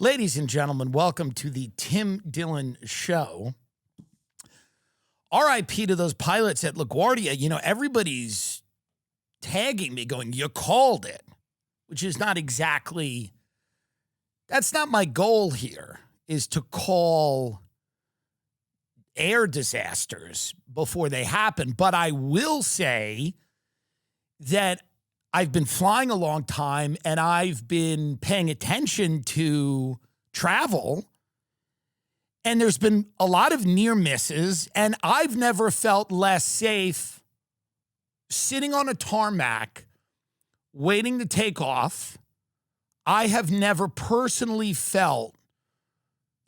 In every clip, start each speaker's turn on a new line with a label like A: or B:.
A: Ladies and gentlemen, welcome to the Tim Dillon Show. R.I.P. to those pilots at LaGuardia. You know, everybody's tagging me going, you called it, which is not exactly, that's not my goal here, is to call air disasters before they happen. But I will say that I've been flying a long time and I've been paying attention to travel, and there's been a lot of near misses, and I've never felt less safe sitting on a tarmac waiting to take off. I have never personally felt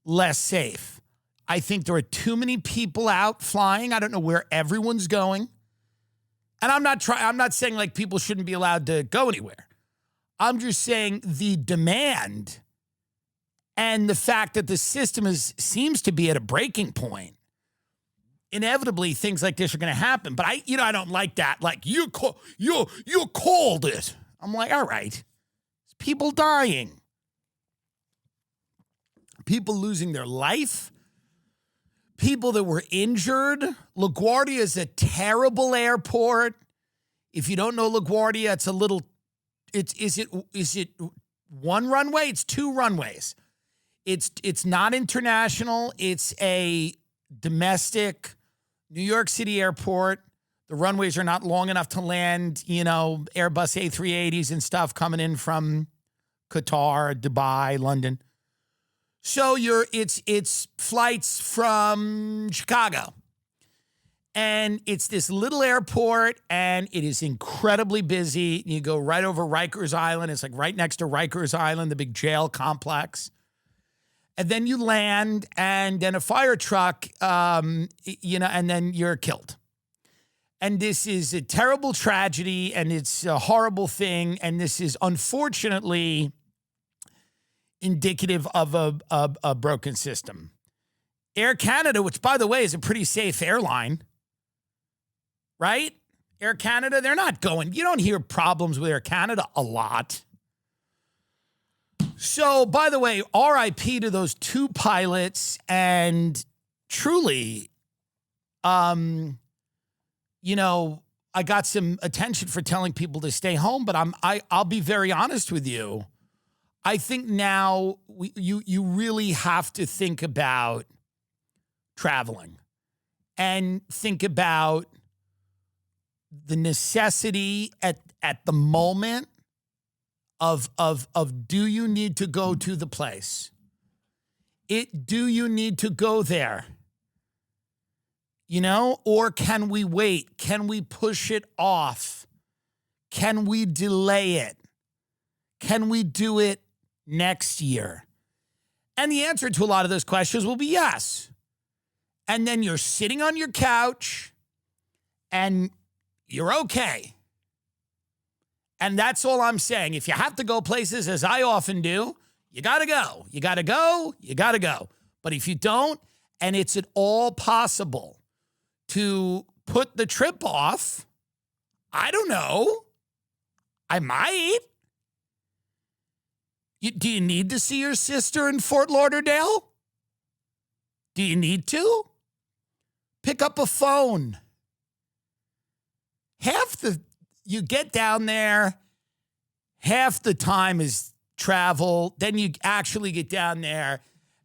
A: less safe. I think there are too many people out flying. I don't know where everyone's going. And I'm not saying like people shouldn't be allowed to go anywhere. I'm just saying the demand and the fact that the system seems to be at a breaking point. Inevitably, things like this are going to happen. But I don't like that. Like you called it. I'm like, all right, it's people dying, people losing their life. People that were injured. LaGuardia is a terrible airport. If you don't know LaGuardia, is it one runway? It's two runways. It's not international. It's a domestic New York City airport. The runways are not long enough to land, Airbus A380s and stuff coming in from Qatar, Dubai, London. So it's flights from Chicago. And it's this little airport, and it is incredibly busy. You go right over Rikers Island. It's like right next to Rikers Island, the big jail complex. And then you land, and then a fire truck, and then you're killed. And this is a terrible tragedy, and it's a horrible thing. And this is unfortunately indicative of a broken system. Air Canada, which, by the way, is a pretty safe airline, right? Air Canada, they're not going. You don't hear problems with Air Canada a lot. So, by the way, RIP to those two pilots. And truly, I got some attention for telling people to stay home, but I'll be very honest with you. I think now you really have to think about traveling and think about the necessity at the moment of do you need to go to the place? Do you need to go there? Or can we wait? Can we push it off? Can we delay it? Can we do it next year? And the answer to a lot of those questions will be yes. And then you're sitting on your couch and you're okay. And that's all I'm saying. If you have to go places, as I often do, you got to go. You got to go. You got to go. But if you don't, and it's at all possible to put the trip off, I don't know, I might. Do you need to see your sister in Fort Lauderdale? Do you need to? Pick up a phone. You get down there, half the time is travel. Then you actually get down there,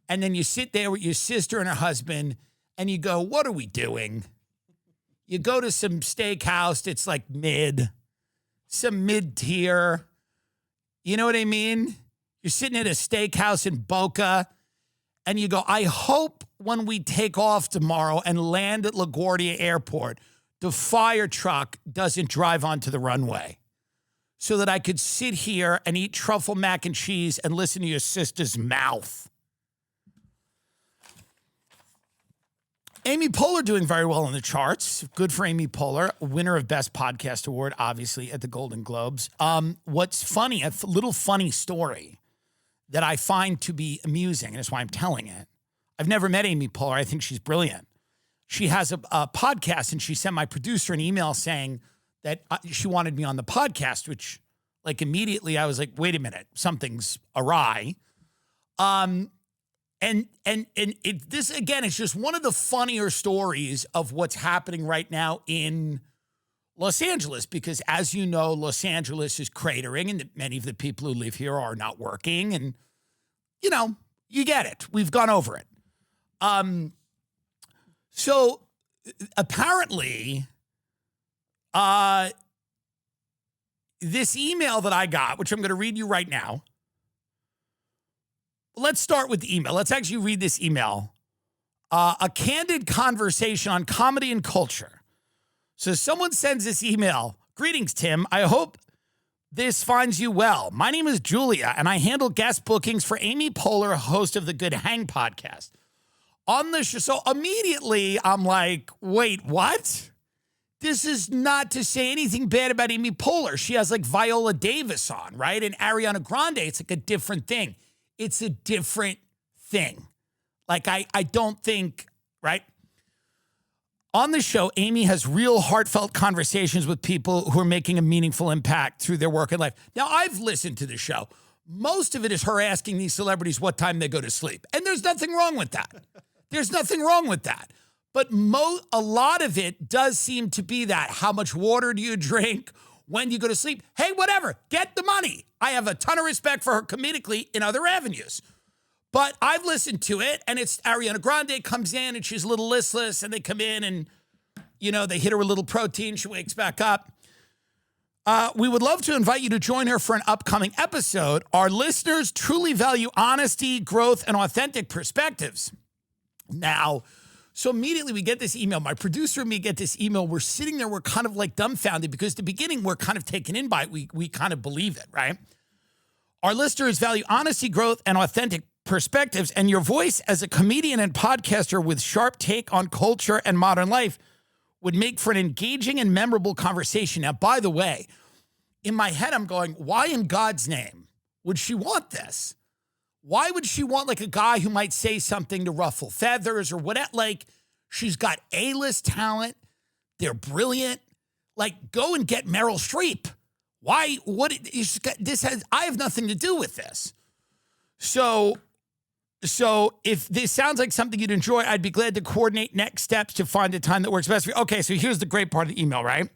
A: and then you sit there with your sister and her husband, and you go, what are we doing? You go to some steakhouse that's like some mid-tier. You know what I mean? You're sitting at a steakhouse in Boca, and you go, I hope when we take off tomorrow and land at LaGuardia Airport, the fire truck doesn't drive onto the runway so that I could sit here and eat truffle mac and cheese and listen to your sister's mouth. Amy Poehler doing very well in the charts. Good for Amy Poehler, winner of Best Podcast Award, obviously, at the Golden Globes. What's funny, a little funny story that I find to be amusing, and that's why I'm telling it. I've never met Amy Poehler. I think she's brilliant. She has a podcast, and she sent my producer an email saying that she wanted me on the podcast, which, like, immediately I was like, wait a minute, something's awry. This again, it's just one of the funnier stories of what's happening right now in Los Angeles, because as you know, Los Angeles is cratering and many of the people who live here are not working. And, you know, you get it. We've gone over it. So apparently, this email that I got, which I'm going to read you right now. Let's start with the email. Let's actually read this email. A candid conversation on comedy and culture. So someone sends this email. Greetings, Tim. I hope this finds you well. My name is Julia, and I handle guest bookings for Amy Poehler, host of the Good Hang podcast. On the show, so immediately I'm like, wait, what? This is not to say anything bad about Amy Poehler. She has like Viola Davis on, right? And Ariana Grande, it's like a different thing. It's a different thing. Like, I don't think, right? On the show, Amy has real heartfelt conversations with people who are making a meaningful impact through their work and life. Now, I've listened to the show. Most of it is her asking these celebrities what time they go to sleep. And there's nothing wrong with that. There's nothing wrong with that. But a lot of it does seem to be that. How much water do you drink? When do you go to sleep? Hey, whatever. Get the money. I have a ton of respect for her comedically in other avenues. But I've listened to it, and it's Ariana Grande comes in, and she's a little listless, and they come in, and, you know, they hit her with a little protein. She wakes back up. We would love to invite you to join her for an upcoming episode. Our listeners truly value honesty, growth, and authentic perspectives. Now, so immediately we get this email. My producer and me get this email. We're sitting there. We're kind of like dumbfounded because at the beginning we're kind of taken in by it. We kind of believe it, right? Our listeners value honesty, growth, and authentic perspectives. And your voice as a comedian and podcaster with sharp take on culture and modern life would make for an engaging and memorable conversation. Now, by the way, in my head, I'm going, why in God's name would she want this? Why would she want like a guy who might say something to ruffle feathers or whatever? Like, she's got A-list talent. They're brilliant. Like, go and get Meryl Streep. Why? I have nothing to do with this. So if this sounds like something you'd enjoy, I'd be glad to coordinate next steps to find a time that works best for you. Okay, so here's the great part of the email, right?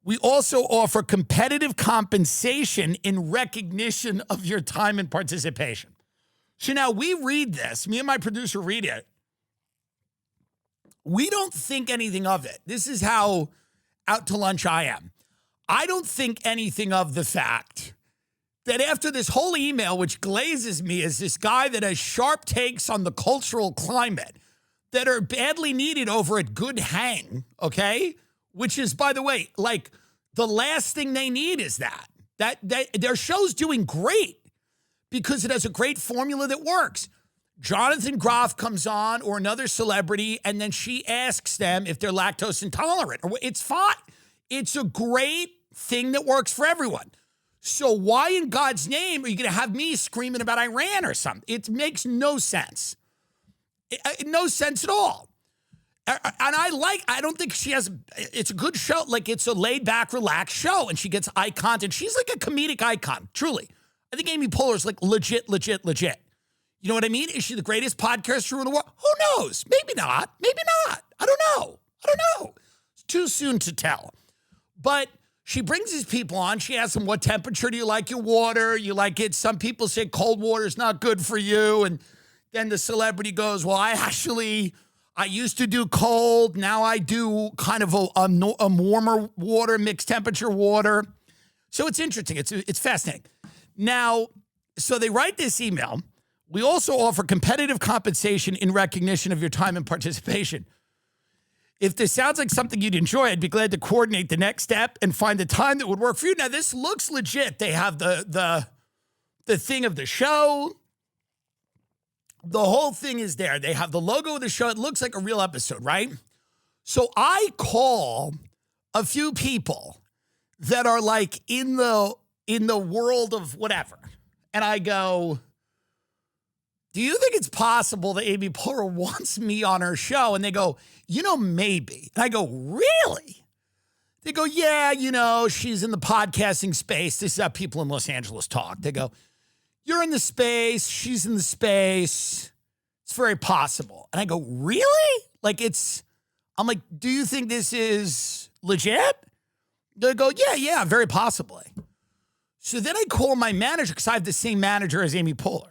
A: We also offer competitive compensation in recognition of your time and participation. So now we read this, me and my producer read it. We don't think anything of it. This is how out to lunch I am. I don't think anything of the fact that after this whole email, which glazes me as this guy that has sharp takes on the cultural climate that are badly needed over at Good Hang, okay? Which is, by the way, like the last thing they need is that their show's doing great because it has a great formula that works. Jonathan Groff comes on or another celebrity, and then she asks them if they're lactose intolerant. It's fine. It's a great thing that works for everyone. So why in God's name are you going to have me screaming about Iran or something? It makes no sense. No sense at all. And I don't think she has, it's a good show. Like, it's a laid back, relaxed show, and she gets eye contact. She's like a comedic icon, truly. I think Amy Poehler is like legit. You know what I mean? Is she the greatest podcaster in the world? Who knows? Maybe not. I don't know. It's too soon to tell. But she brings these people on. She asks them, what temperature do you like your water? You like it? Some people say cold water is not good for you. And then the celebrity goes, well, I used to do cold. Now I do kind of a warmer water, mixed temperature water. So it's interesting. It's fascinating. Now, so they write this email. We also offer competitive compensation in recognition of your time and participation. If this sounds like something you'd enjoy, I'd be glad to coordinate the next step and find a time that would work for you. Now, this looks legit. They have the thing of the show. The whole thing is there. They have the logo of the show. It looks like a real episode, right? So I call a few people that are like in the world of whatever. And I go, do you think it's possible that Amy Poehler wants me on her show? And they go, maybe. And I go, really? They go, yeah, she's in the podcasting space. This is how people in Los Angeles talk. They go, you're in the space, she's in the space. It's very possible. And I go, really? I'm like, do you think this is legit? They go, yeah, very possibly. So then I call my manager because I have the same manager as Amy Poehler.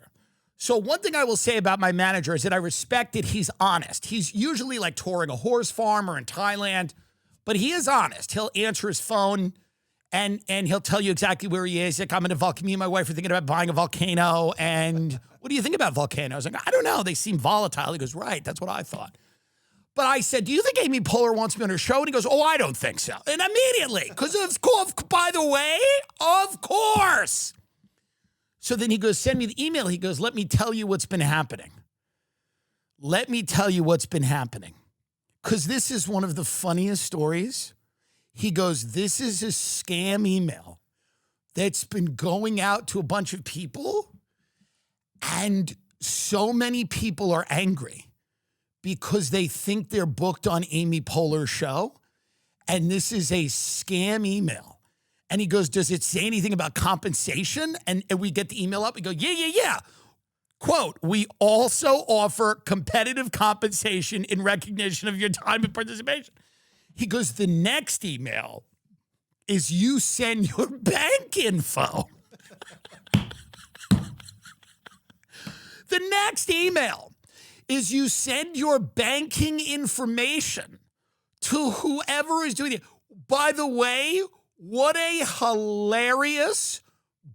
A: So one thing I will say about my manager is that I respect that he's honest. He's usually like touring a horse farm or in Thailand, but he is honest. He'll answer his phone and he'll tell you exactly where he is. Like, I'm in a volcano. Me and my wife are thinking about buying a volcano. And what do you think about volcanoes? I was like, I don't know. They seem volatile. He goes, right. That's what I thought. But I said, do you think Amy Poehler wants me on her show? And he goes, oh, I don't think so. And immediately, because by the way, of course. So then he goes, send me the email. He goes, let me tell you what's been happening. Let me tell you what's been happening. Because this is one of the funniest stories. He goes, this is a scam email that's been going out to a bunch of people. And so many people are angry because they think they're booked on Amy Poehler's show. And this is a scam email. And he goes, does it say anything about compensation? And we get the email up. We go, yeah. Quote, we also offer competitive compensation in recognition of your time and participation. He goes, the next email is you send your bank info. The next email is you send your banking information to whoever is doing it. By the way, what a hilarious,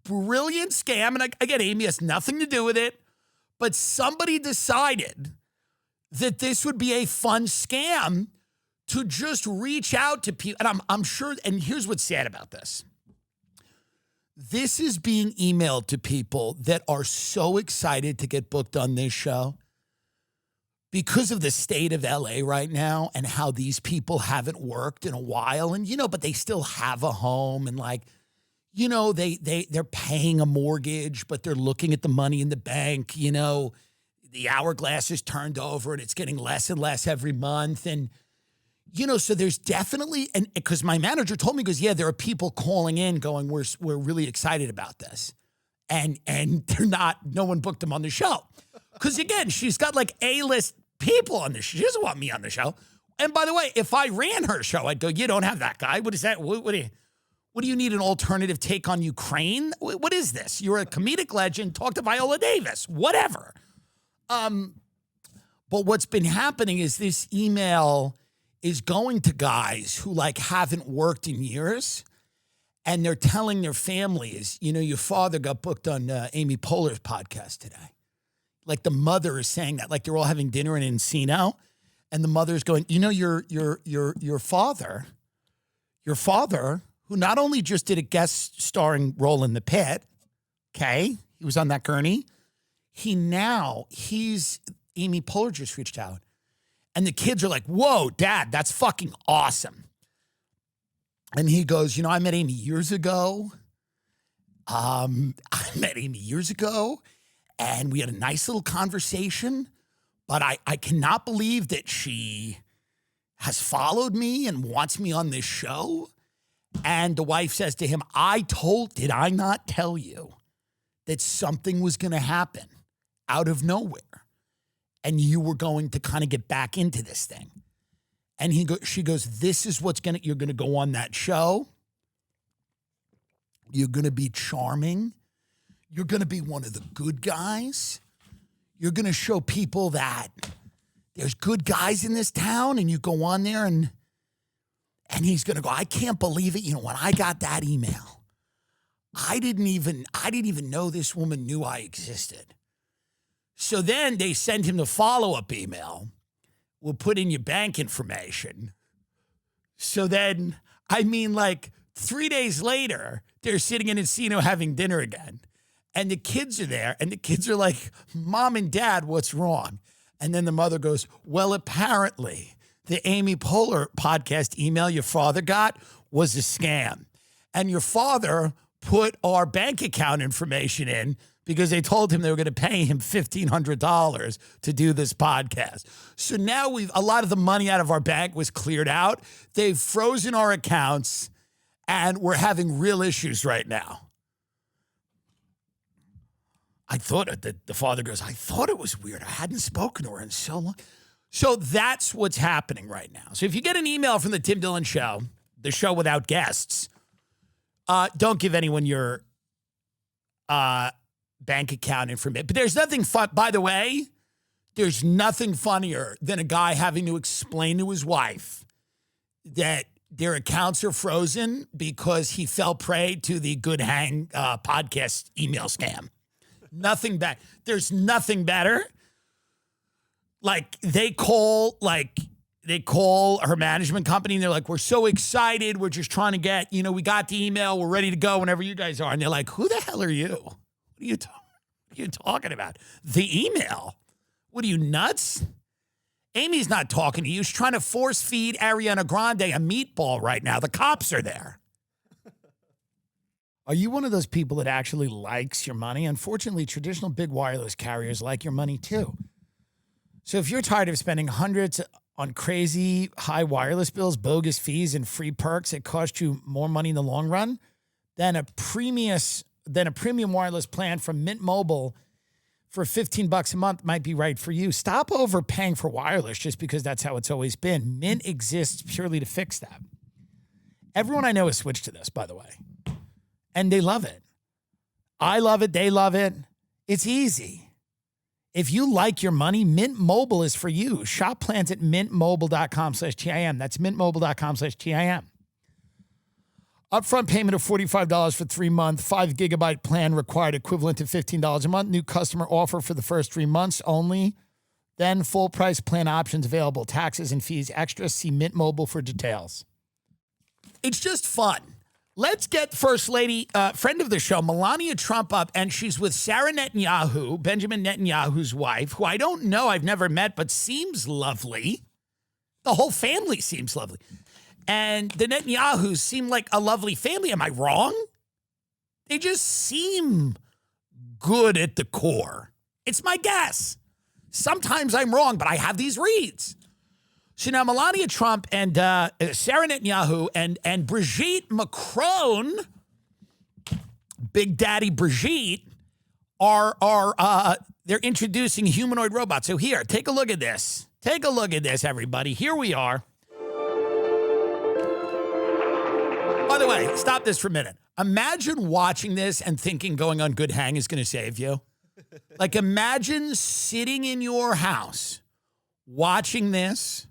A: brilliant scam. And again, Amy has nothing to do with it, but somebody decided that this would be a fun scam to just reach out to people. And I'm sure, and here's what's sad about this. This is being emailed to people that are so excited to get booked on this show because of the state of LA right now and how these people haven't worked in a while. And, but they still have a home and they're paying a mortgage, but they're looking at the money in the bank. The hourglass is turned over and it's getting less and less every month. And, so there's definitely, and because my manager told me, he goes, yeah, there are people calling in going, we're really excited about this. And they're not, no one booked them on the show. Because again, she's got like A-list people on the show. She doesn't want me on the show. And by the way, if I ran her show, I'd go, you don't have that guy. What is that? What do you need, an alternative take on Ukraine? What is this? You're a comedic legend. Talk to Viola Davis. Whatever. But what's been happening is this email is going to guys who haven't worked in years, and they're telling their families, your father got booked on Amy Poehler's podcast today. Like the mother is saying that, like they're all having dinner in Encino, and the mother's going, your father, who not only just did a guest starring role in The Pit, okay, he was on that gurney, he's Amy Poehler just reached out. And the kids are like, whoa, Dad, that's fucking awesome. And he goes, I met Amy years ago. And we had a nice little conversation. But I cannot believe that she has followed me and wants me on this show. And the wife says to him, did I not tell you that something was going to happen out of nowhere? And you were going to kind of get back into this thing. And she goes, this is you're going to go on that show. You're going to be charming. You're going to be one of the good guys. You're going to show people that there's good guys in this town, and you go on there and he's going to go, I can't believe it. When I got that email, I didn't even know this woman knew I existed. So then they send him the follow-up email. We'll put in your bank information. So then, 3 days later, they're sitting in Encino having dinner again. And the kids are there, and the kids are like, Mom and Dad, what's wrong? And then the mother goes, well, apparently, the Amy Poehler podcast email your father got was a scam. And your father put our bank account information in because they told him they were going to pay him $1,500 to do this podcast. So now a lot of the money out of our bank was cleared out. They've frozen our accounts, and we're having real issues right now. I thought the father goes, I thought it was weird. I hadn't spoken to her in so long. So that's what's happening right now. So if you get an email from the Tim Dillon Show, the show without guests, don't give anyone your bank account information. But there's nothing fun. By the way, there's nothing funnier than a guy having to explain to his wife that their accounts are frozen because he fell prey to the Good Hang podcast email scam. Nothing bad. There's nothing better. Like they call her management company and they're like, we're so excited. We're just trying to get, we got the email. We're ready to go whenever you guys are. And they're like, who the hell are you? What are you talking about? The email? What are you, nuts? Amy's not talking to you. She's trying to force feed Ariana Grande a meatball right now. The cops are there. Are you one of those people that actually likes your money? Unfortunately, traditional big wireless carriers like your money too. So if you're tired of spending hundreds on crazy high wireless bills, bogus fees, and free perks that cost you more money in the long run, then a premium wireless plan from Mint Mobile for $15 a month might be right for you. Stop overpaying for wireless just because that's how it's always been. Mint exists purely to fix that. Everyone I know has switched to this, by the way, and they love it. I love it. They love it. It's easy. If you like your money, Mint Mobile is for you. Shop plans at mintmobile.com/TIM. That's mintmobile.com/TIM. Upfront payment of $45 for 3 month, 5 gigabyte plan required, equivalent to $15 a month. New customer offer for the first 3 months only. Then full price plan options available. Taxes and fees extra. See Mint Mobile for details. It's just fun. Let's get First Lady, friend of the show, Melania Trump up, and she's with Sarah Netanyahu, Benjamin Netanyahu's wife, who I don't know, I've never met, but seems lovely. The whole family seems lovely. And the Netanyahus seem like a lovely family. Am I wrong? They just seem good at the core. It's my guess. Sometimes I'm wrong, but I have these reads. So now Melania Trump and Sarah Netanyahu and Brigitte Macron, Big Daddy Brigitte, they're introducing humanoid robots. So here, take a look at this. Take a look at this, everybody. Here we are. By the way, stop this for a minute. Imagine watching this and thinking going on Good Hang is going to save you. Like imagine sitting in your house, watching this,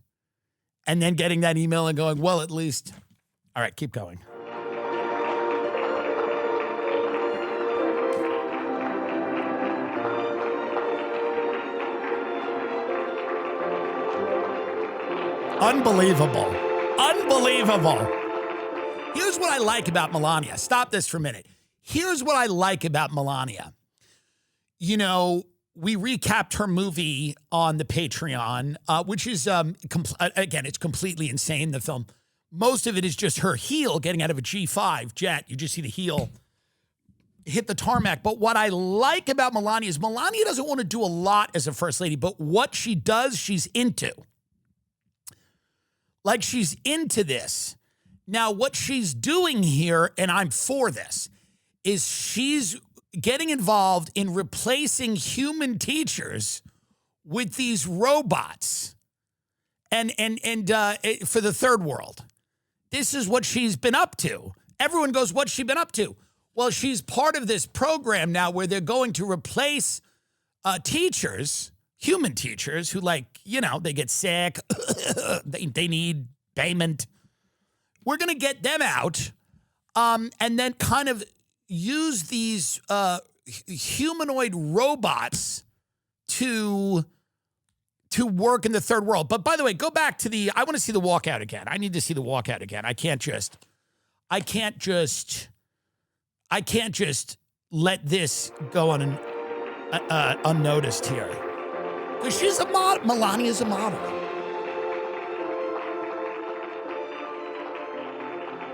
A: and then getting that email and going, well, at least. All right, keep going. Unbelievable. Unbelievable. Here's what I like about Melania. Stop this for a minute. Here's what I like about Melania. We recapped her movie on the Patreon, which is, again, it's completely insane, the film. Most of it is just her heel getting out of a G5 jet. You just see the heel hit the tarmac. But what I like about Melania is Melania doesn't want to do a lot as a first lady, but what she does, she's into. Like she's into this. Now, what she's doing here, and I'm for this, is she's getting involved in replacing human teachers with these robots and for the third world. This is what she's been up to. Everyone goes, what's she been up to? Well, she's part of this program now where they're going to replace teachers, human teachers who they get sick, they need payment. We're going to get them out and then kind of use these humanoid robots to work in the third world. But by the way, go back to I want to see the walkout again. I need to see the walkout again. I can't just let this go on unnoticed here. Because she's a model. Melania's a model.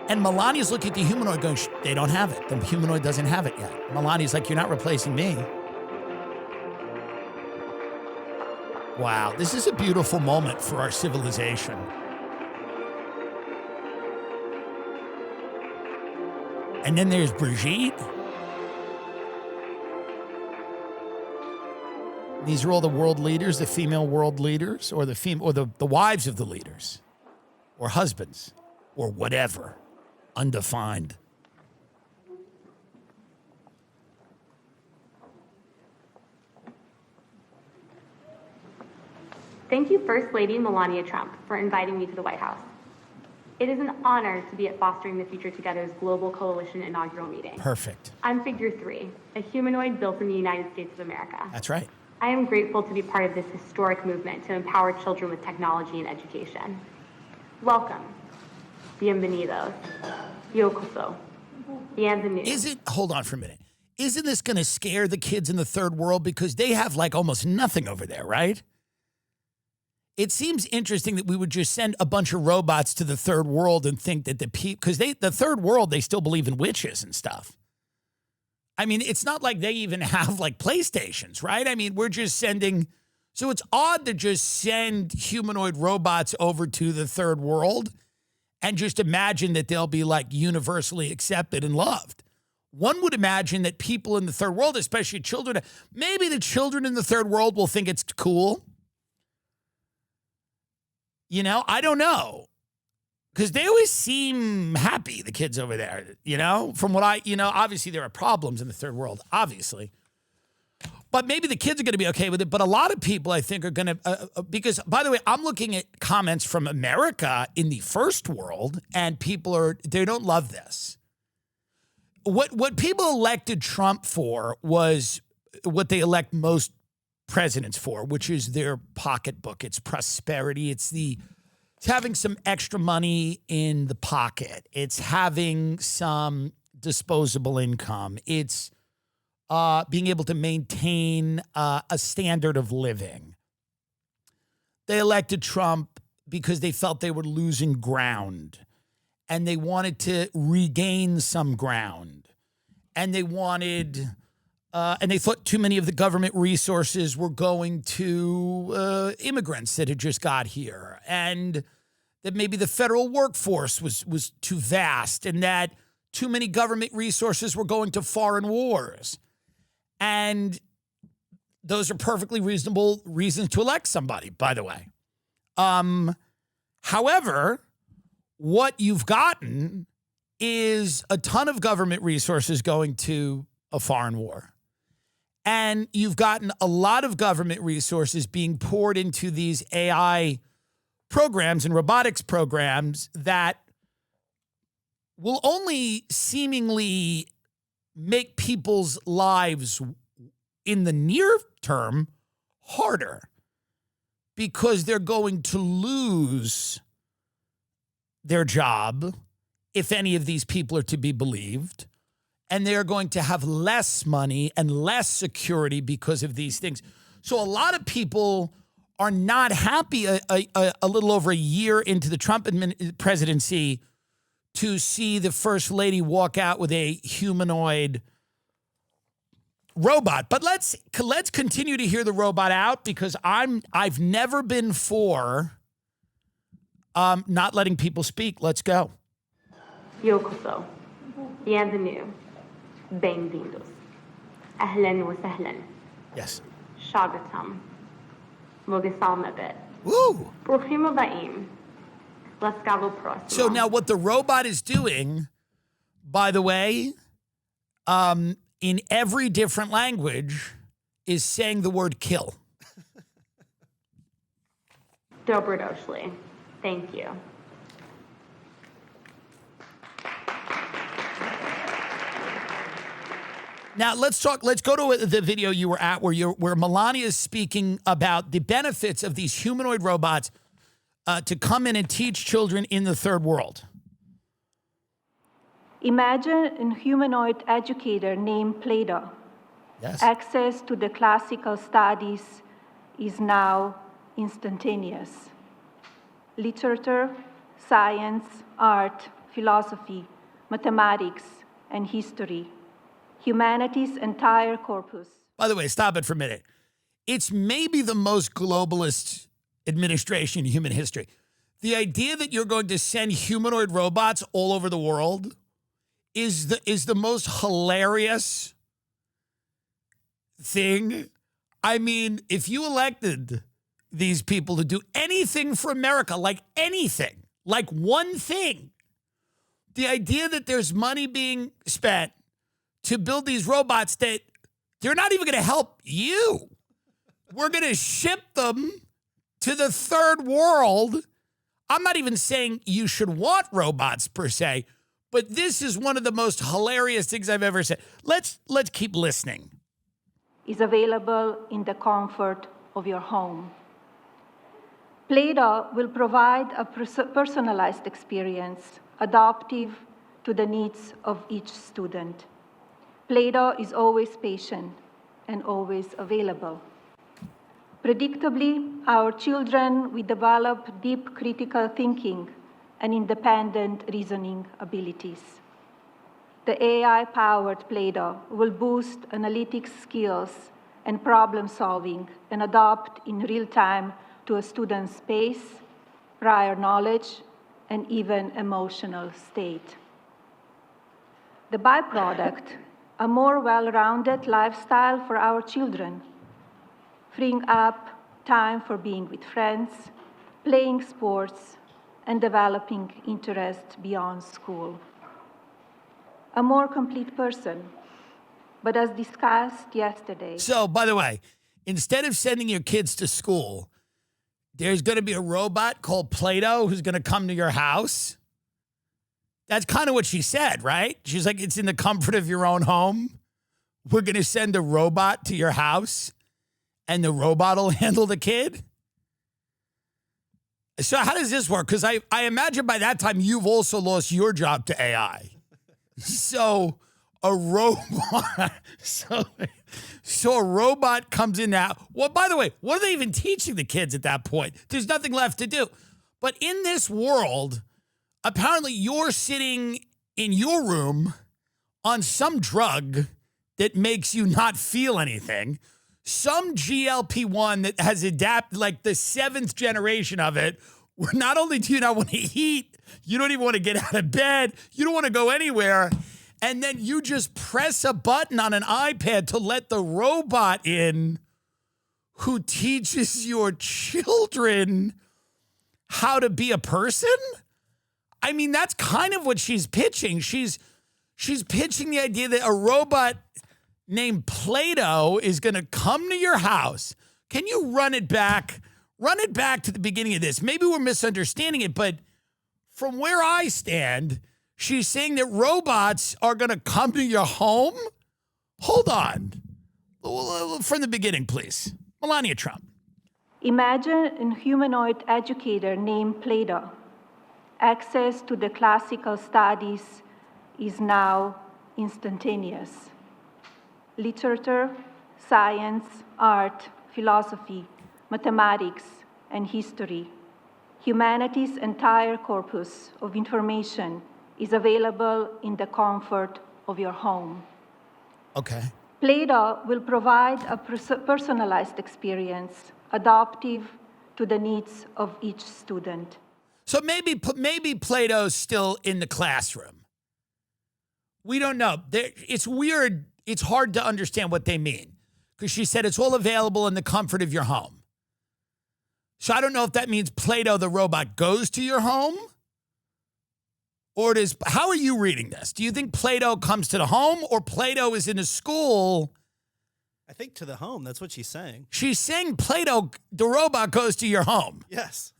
A: And Melania's looking at the humanoid going, they don't have it. The humanoid doesn't have it yet. Melania's like, you're not replacing me. Wow, this is a beautiful moment for our civilization. And then there's Brigitte. These are all the world leaders, the female world leaders, or the wives of the leaders, or husbands, or whatever, undefined.
B: Thank you, First Lady Melania Trump, for inviting me to the White House. It is an honor to be at Fostering the Future Together's Global Coalition inaugural meeting.
A: Perfect.
B: I'm Figure 3, a humanoid built in the United States of America.
A: That's right.
B: I am grateful to be part of this historic movement to empower children with technology and education. Welcome. Bienvenidos. Yokoso. Bienvenue.
A: Hold on for a minute. Isn't this going to scare the kids in the third world? Because they have like almost nothing over there, right? It seems interesting that we would just send a bunch of robots to the third world and think that because the third world, they still believe in witches and stuff. I mean, it's not like they even have like PlayStations, right? I mean, we're just sending. So it's odd to just send humanoid robots over to the third world and just imagine that they'll be like universally accepted and loved. One would imagine that people in the third world, especially children, maybe the children in the third world will think it's cool. You know, I don't know. Because they always seem happy, the kids over there, you know? From what obviously there are problems in the third world, obviously. But maybe the kids are going to be okay with it. But a lot of people, I think, are going to, because, by the way, I'm looking at comments from America in the first world, and people they don't love this. What people elected Trump for was what they elect most presidents for, which is their pocketbook. It's prosperity. It's having some extra money in the pocket. It's having some disposable income. It's being able to maintain a standard of living. They elected Trump because they felt they were losing ground, and they wanted to regain some ground, and they wanted. And they thought too many of the government resources were going to immigrants that had just got here, and that maybe the federal workforce was too vast, and that too many government resources were going to foreign wars. And those are perfectly reasonable reasons to elect somebody, by the way. However, what you've gotten is a ton of government resources going to a foreign war. And you've gotten a lot of government resources being poured into these AI programs and robotics programs that will only seemingly make people's lives in the near term harder, because they're going to lose their job if any of these people are to be believed. And they're going to have less money and less security because of these things. So a lot of people are not happy a little over a year into the Trump presidency to see the first lady walk out with a humanoid robot. But let's continue to hear the robot out, because I've never been for not letting people speak. Let's go.
B: Yokoso. Bienvenue. Bem-vindos. Ahlan wa sahlan.
A: Yes.
B: Shagatam. Mogisalmabit.
A: Woo!
B: Bruchim abaim. Laskavo prosimo.
A: So now what the robot is doing, by the way, in every different language, is saying the word kill.
B: Dobrodošli. Thank you.
A: Now let's go to the video you were at where Melania is speaking about the benefits of these humanoid robots to come in and teach children in the third world.
C: Imagine a humanoid educator named Plato.
A: Yes.
C: Access to the classical studies is now instantaneous. Literature, science, art, philosophy, mathematics, and history. Humanity's entire corpus.
A: By the way, stop it for a minute. It's maybe the most globalist administration in human history. The idea that you're going to send humanoid robots all over the world is the most hilarious thing I mean, if you elected these people to do anything for America, like anything, like one thing, the idea that there's money being spent to build these robots that they're not even going to help you. We're going to ship them to the third world. I'm not even saying you should want robots per se, but this is one of the most hilarious things I've ever said. Let's keep listening.
C: Is available in the comfort of your home. Play-Doh will provide a personalized experience, adaptive to the needs of each student. Play-Doh is always patient and always available. Predictably, our children will develop deep critical thinking and independent reasoning abilities. The AI-powered Play-Doh will boost analytics skills and problem solving and adapt in real time to a student's pace, prior knowledge, and even emotional state. The byproduct, a more well-rounded lifestyle for our children, freeing up time for being with friends, playing sports, and developing interest beyond school. A more complete person, but as discussed yesterday.
A: So, by the way, instead of sending your kids to school, there's going to be a robot called Play-Doh who's going to come to your house. That's kind of what she said, right? She's like, it's in the comfort of your own home. We're going to send a robot to your house, and the robot will handle the kid. So how does this work? Because I imagine by that time you've also lost your job to AI. So a robot, so a robot comes in now. Well, by the way, what are they even teaching the kids at that point? There's nothing left to do. But in this world, apparently you're sitting in your room on some drug that makes you not feel anything. Some GLP-1 that has adapted, like the 7th generation of it, where not only do you not want to eat, you don't even want to get out of bed, you don't want to go anywhere, and then you just press a button on an iPad to let the robot in who teaches your children how to be a person? I mean, that's kind of what she's pitching. She's pitching the idea that a robot named Play-Doh is going to come to your house. Can you run it back to the beginning of this? Maybe we're misunderstanding it, but from where I stand, she's saying that robots are going to come to your home? Hold on. From the beginning, please. Melania Trump.
C: Imagine a humanoid educator named Play-Doh. Access to the classical studies is now instantaneous. Literature, science, art, philosophy, mathematics, and history. Humanity's entire corpus of information is available in the comfort of your home.
A: Okay.
C: Play-Doh will provide a personalized experience, adaptive to the needs of each student.
A: So maybe Play-Doh's still in the classroom. We don't know. It's weird. It's hard to understand what they mean because she said it's all available in the comfort of your home. So I don't know if that means Play-Doh, the robot, goes to your home or does. How are you reading this? Do you think Play-Doh comes to the home or Play-Doh is in a school?
D: I think to the home. That's what she's saying.
A: She's saying Play-Doh, the robot, goes to your home.
D: Yes.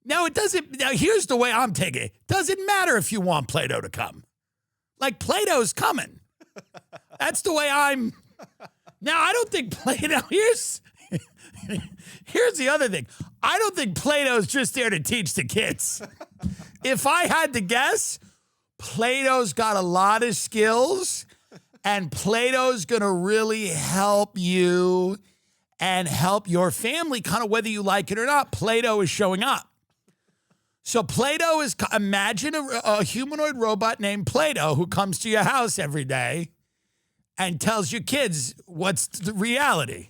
A: Now, it doesn't. Now, here's the way I'm taking it. Doesn't matter if you want Play-Doh to come. Like, Play-Doh's coming. That's the way I'm. Now, I don't think Play-Doh. Here's the other thing. I don't think Play-Doh's just there to teach the kids. If I had to guess, Play-Doh's got a lot of skills, and Play-Doh's going to really help you and help your family, kind of whether you like it or not. Play-Doh is showing up. So Play-Doh is, imagine a humanoid robot named Play-Doh who comes to your house every day and tells your kids what's the reality.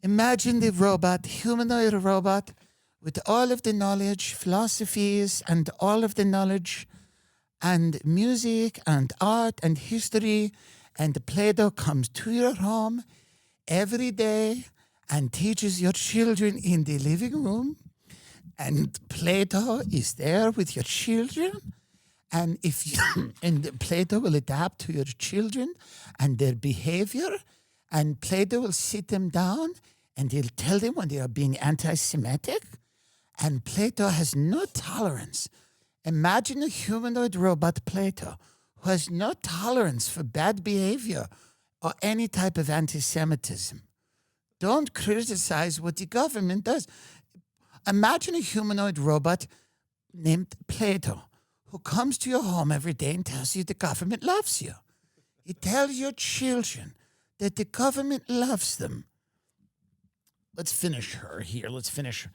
A: Imagine the robot, humanoid robot, with all of the knowledge, philosophies, and all of the knowledge, and music, and art, and history, And Play-Doh comes to your home every day and teaches your children in the living room. And Play-Doh is there with your children. And if you, and Play-Doh will adapt to your children and their behavior. And Play-Doh will sit them down and they'll tell them when they are being anti-Semitic. And Play-Doh has no tolerance. Imagine a humanoid robot Play-Doh who has no tolerance for bad behavior or any type of anti-Semitism. Don't criticize what the government does. Imagine a humanoid robot named Play-Doh who comes to your home every day and tells you the government loves you. It tells your children that the government loves them. Let's finish her here. Let's finish.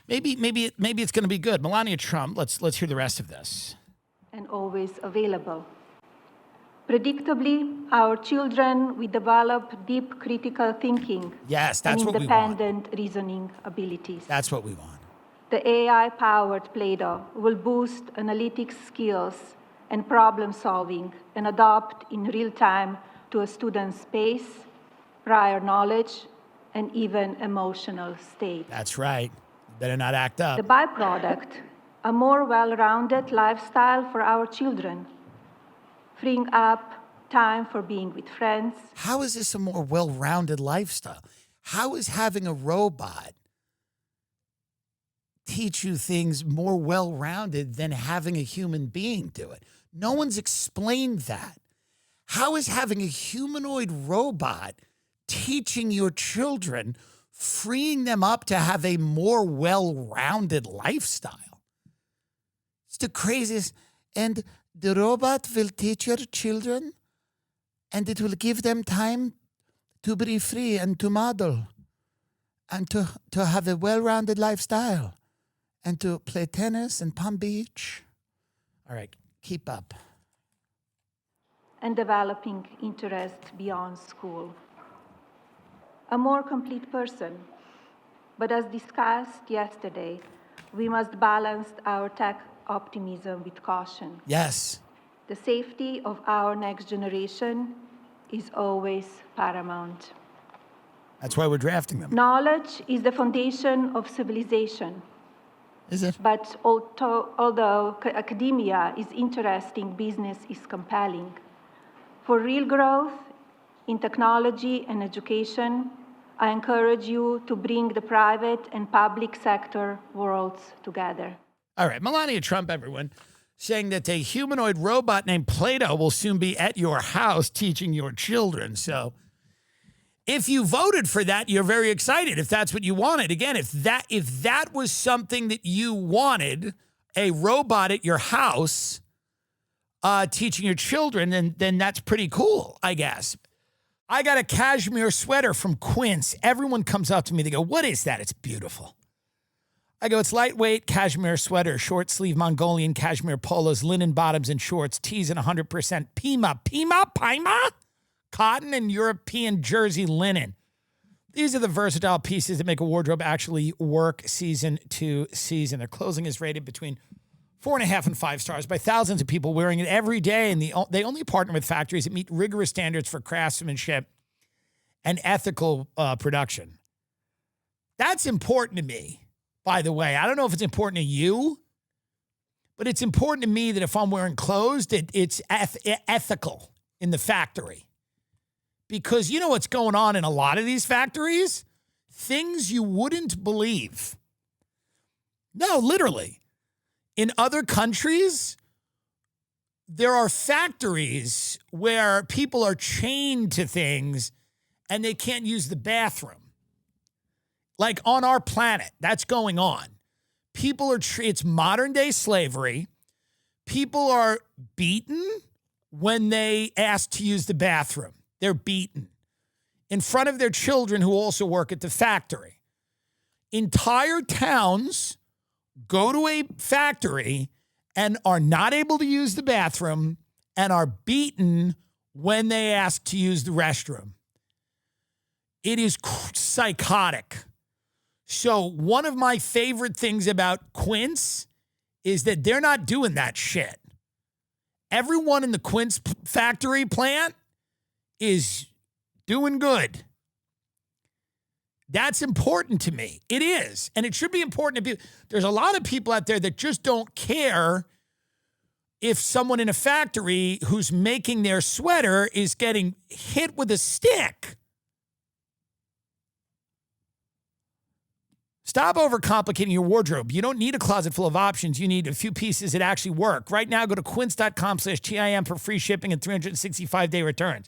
A: Maybe it's going to be good. Melania Trump. Let's hear the rest of this.
C: And always available. Predictably, our children will develop deep critical thinking.
A: Yes, that's what we want.
C: And independent reasoning abilities.
A: That's what we want.
C: The AI-powered Play-Doh will boost analytic skills and problem solving and adapt in real time to a student's pace, prior knowledge, and even emotional state.
A: That's right. Better not act up.
C: The byproduct, a more well-rounded lifestyle for our children, freeing up time for being with friends.
A: How is this a more well-rounded lifestyle? How is having a robot teach you things more well-rounded than having a human being do it? No one's explained that. How is having a humanoid robot teaching your children, freeing them up to have a more well-rounded lifestyle? It's the craziest. And the robot will teach your children, and it will give them time to be free and to model and to have a well-rounded lifestyle and to play tennis in Palm Beach. All right, keep up.
C: And developing interest beyond school. A more complete person. But as discussed yesterday, we must balance our tech optimism with caution.
A: Yes.
C: The safety of our next generation is always paramount.
A: That's why we're drafting them.
C: Knowledge is the foundation of civilization.
A: Is it?
C: But although academia is interesting, business is compelling. For real growth in technology and education, I encourage you to bring the private and public sector worlds together.
A: All right, Melania Trump, everyone, saying that a humanoid robot named Play-Doh will soon be at your house teaching your children. So if you voted for that, you're very excited if that's what you wanted. Again, if that was something that you wanted, a robot at your house teaching your children, then that's pretty cool, I guess. I got a cashmere sweater from Quince. Everyone comes up to me, they go, "What is that?" It's beautiful. I go, "It's lightweight cashmere sweater, short sleeve Mongolian cashmere polos, linen bottoms and shorts, tees and 100% Pima, cotton and European jersey linen. These are the versatile pieces that make a wardrobe actually work season to season. Their clothing is rated between 4.5 and 5 stars by thousands of people wearing it every day. And they only partner with factories that meet rigorous standards for craftsmanship and ethical production." That's important to me, by the way. I don't know if it's important to you, but it's important to me that if I'm wearing clothes, that it's ethical in the factory. Because you know what's going on in a lot of these factories? Things you wouldn't believe. No, literally. In other countries, there are factories where people are chained to things and they can't use the bathroom. Like on our planet, that's going on. People are, it's modern day slavery. People are beaten when they ask to use the bathroom. They're beaten in front of their children who also work at the factory. Entire towns go to a factory and are not able to use the bathroom and are beaten when they ask to use the restroom. It is psychotic. So one of my favorite things about Quince is that they're not doing that shit. Everyone in the Quince factory plant is doing good. That's important to me. It is. And it should be important to people. There's a lot of people out there that just don't care if someone in a factory who's making their sweater is getting hit with a stick. Stop overcomplicating your wardrobe. You don't need a closet full of options. You need a few pieces that actually work. Right now, go to quince.com/TIM for free shipping and 365-day returns.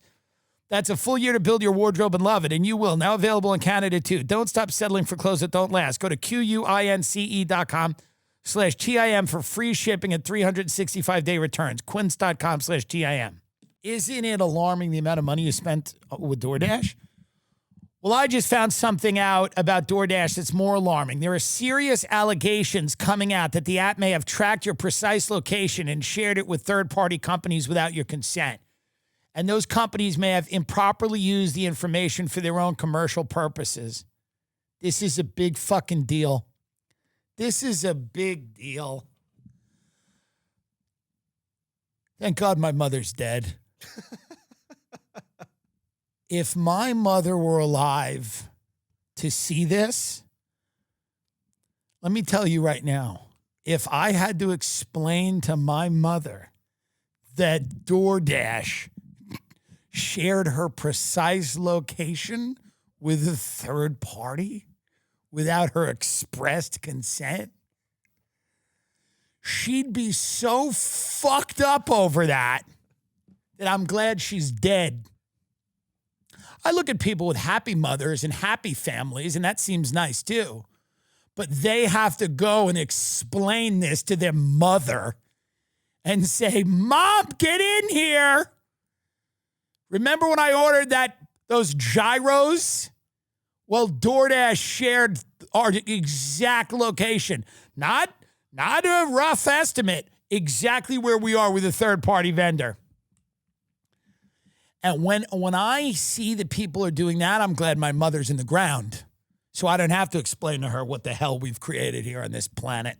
A: That's a full year to build your wardrobe and love it, and you will. Now available in Canada, too. Don't stop settling for clothes that don't last. Go to QUINCE.com/TIM for free shipping and 365-day returns. Quince.com/TIM. Isn't it alarming the amount of money you spent with DoorDash? Well, I just found something out about DoorDash that's more alarming. There are serious allegations coming out that the app may have tracked your precise location and shared it with third-party companies without your consent. And those companies may have improperly used the information for their own commercial purposes. This is a big fucking deal. This is a big deal. Thank God my mother's dead. If my mother were alive to see this, let me tell you right now, if I had to explain to my mother that DoorDash shared her precise location with a third party without her expressed consent, she'd be so fucked up over that I'm glad she's dead. I look at people with happy mothers and happy families, and that seems nice too. But they have to go and explain this to their mother and say, Mom, get in here. Remember when I ordered those gyros? Well, DoorDash shared our exact location. Not a rough estimate, exactly where we are with a third-party vendor. And when I see that people are doing that, I'm glad my mother's in the ground. So I don't have to explain to her what the hell we've created here on this planet.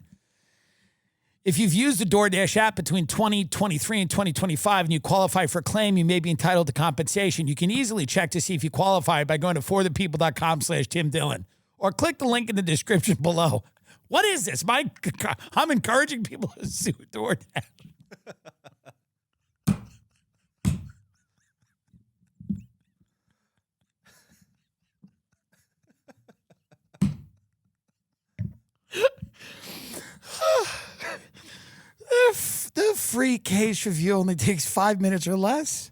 A: If you've used the DoorDash app between 2023 and 2025 and you qualify for a claim, you may be entitled to compensation. You can easily check to see if you qualify by going to forthepeople.com/Tim Dillon or click the link in the description below. What is this? I'm encouraging people to sue DoorDash. The free case review only takes 5 minutes or less.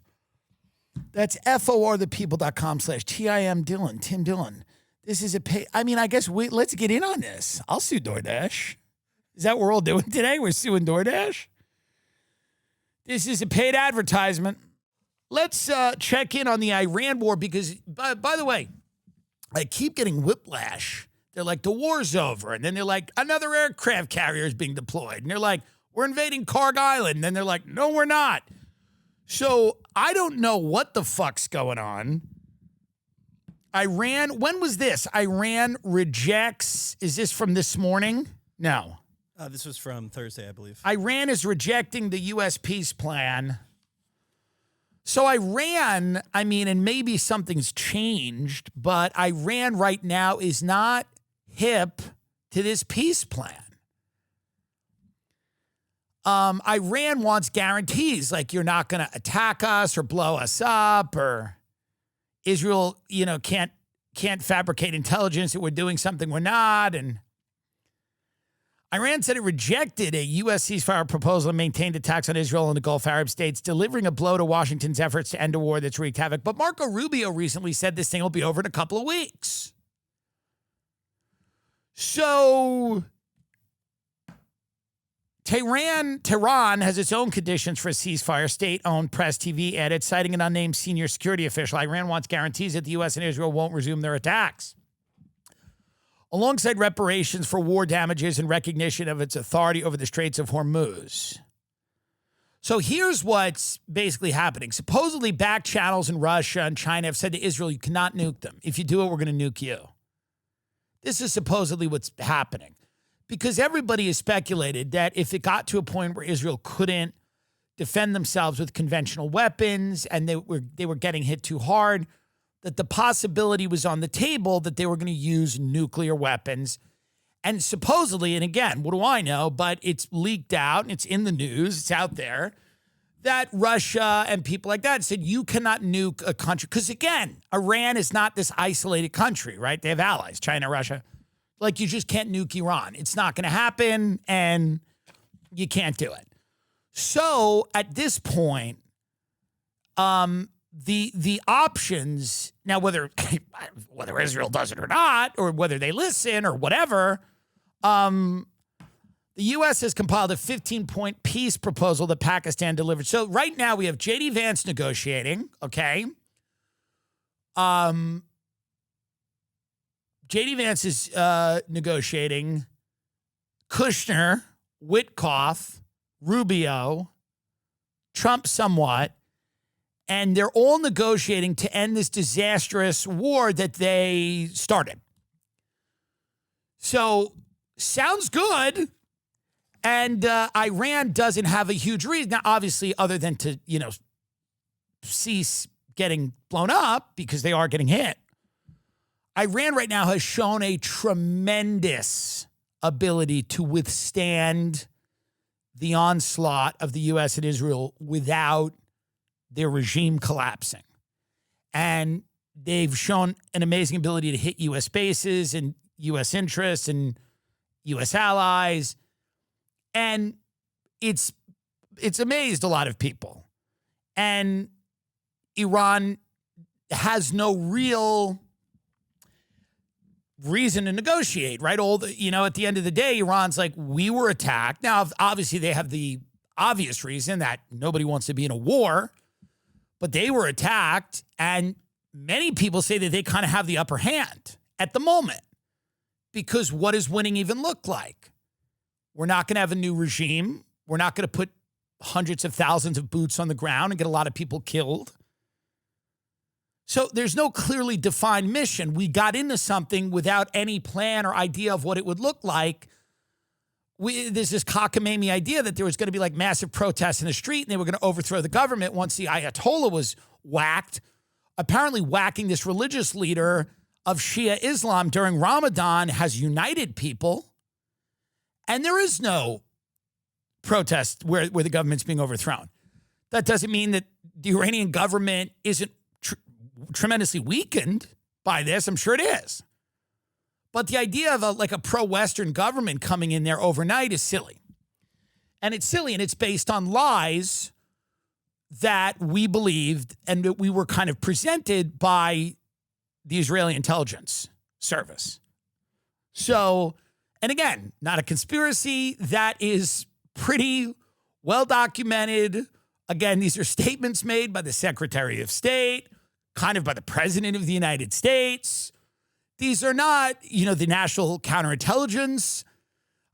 A: That's forthepeople.com/TIM Dillon, Tim Dillon. This is a pay. I mean, I guess let's get in on this. I'll sue DoorDash. Is that what we're all doing today? We're suing DoorDash? This is a paid advertisement. Let's check in on the Iran war because, by the way, I keep getting whiplash. They're like, the war's over. And then they're like, another aircraft carrier is being deployed. And they're like, we're invading Karg Island. And then they're like, no, we're not. So I don't know what the fuck's going on. Iran, when was this? Iran rejects, is this from this morning? No.
D: This was from Thursday, I believe.
A: Iran is rejecting the U.S. peace plan. So Iran, I mean, and maybe something's changed, but Iran right now is not hip to this peace plan. Iran wants guarantees, like you're not going to attack us or blow us up, or Israel, can't fabricate intelligence that we're doing something we're not. And Iran said it rejected a U.S. ceasefire proposal and maintained attacks on Israel and the Gulf Arab states, delivering a blow to Washington's efforts to end a war that's wreaked havoc. But Marco Rubio recently said this thing will be over in a couple of weeks. So Tehran has its own conditions for a ceasefire. State-owned Press TV added, citing an unnamed senior security official, Iran wants guarantees that the U.S. and Israel won't resume their attacks, alongside reparations for war damages and recognition of its authority over the Straits of Hormuz. So here's what's basically happening. Supposedly back channels in Russia and China have said to Israel, you cannot nuke them. If you do it, we're going to nuke you. This is supposedly what's happening. Because everybody has speculated that if it got to a point where Israel couldn't defend themselves with conventional weapons, and they were getting hit too hard, that the possibility was on the table that they were going to use nuclear weapons. And supposedly, and again, what do I know, but it's leaked out and it's in the news, it's out there, that Russia and people like that said you cannot nuke a country. Because again, Iran is not this isolated country, right? They have allies, China, Russia. Like, you just can't nuke Iran. It's not going to happen, and you can't do it. So at this point, the options now, whether Israel does it or not, or whether they listen or whatever, the U.S. has compiled a 15-point peace proposal that Pakistan delivered. So right now we have J.D. Vance negotiating. Okay, J.D. Vance is negotiating. Kushner, Witkoff, Rubio, Trump somewhat, and they're all negotiating to end this disastrous war that they started. So, sounds good. And Iran doesn't have a huge reason. Now, obviously, other than to, cease getting blown up because they are getting hit. Iran right now has shown a tremendous ability to withstand the onslaught of the U.S. and Israel without their regime collapsing. And they've shown an amazing ability to hit U.S. bases and U.S. interests and U.S. allies. And it's amazed a lot of people. And Iran has no real reason to negotiate, right? At the end of the day, Iran's like, we were attacked. Now, obviously, they have the obvious reason that nobody wants to be in a war, but they were attacked. And many people say that they kind of have the upper hand at the moment, because what does winning even look like? We're not going to have a new regime. We're not going to put hundreds of thousands of boots on the ground and get a lot of people killed. So there's no clearly defined mission. We got into something without any plan or idea of what it would look like. There's this cockamamie idea that there was going to be like massive protests in the street and they were going to overthrow the government once the Ayatollah was whacked. Apparently whacking this religious leader of Shia Islam during Ramadan has united people. And there is no protest where the government's being overthrown. That doesn't mean that the Iranian government isn't tremendously weakened by this. I'm sure it is. But the idea of a pro-Western government coming in there overnight is silly. And it's silly, and it's based on lies that we believed and that we were kind of presented by the Israeli intelligence service. So, and again, not a conspiracy. That is pretty well documented. Again, these are statements made by the Secretary of State, kind of by the President of the United States. These are not, the National Counterintelligence.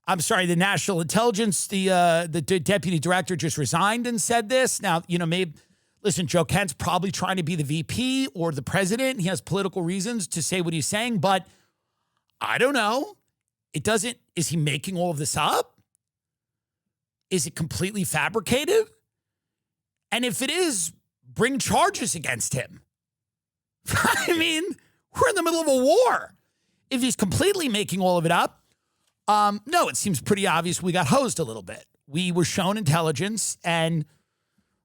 A: I'm sorry, the National Intelligence, the Deputy Director just resigned and said this. Now, maybe, listen, Joe Kent's probably trying to be the VP or the president. He has political reasons to say what he's saying, but I don't know. Is he making all of this up? Is it completely fabricated? And if it is, bring charges against him. I mean, we're in the middle of a war. If he's completely making all of it up, no, it seems pretty obvious we got hosed a little bit. We were shown intelligence, and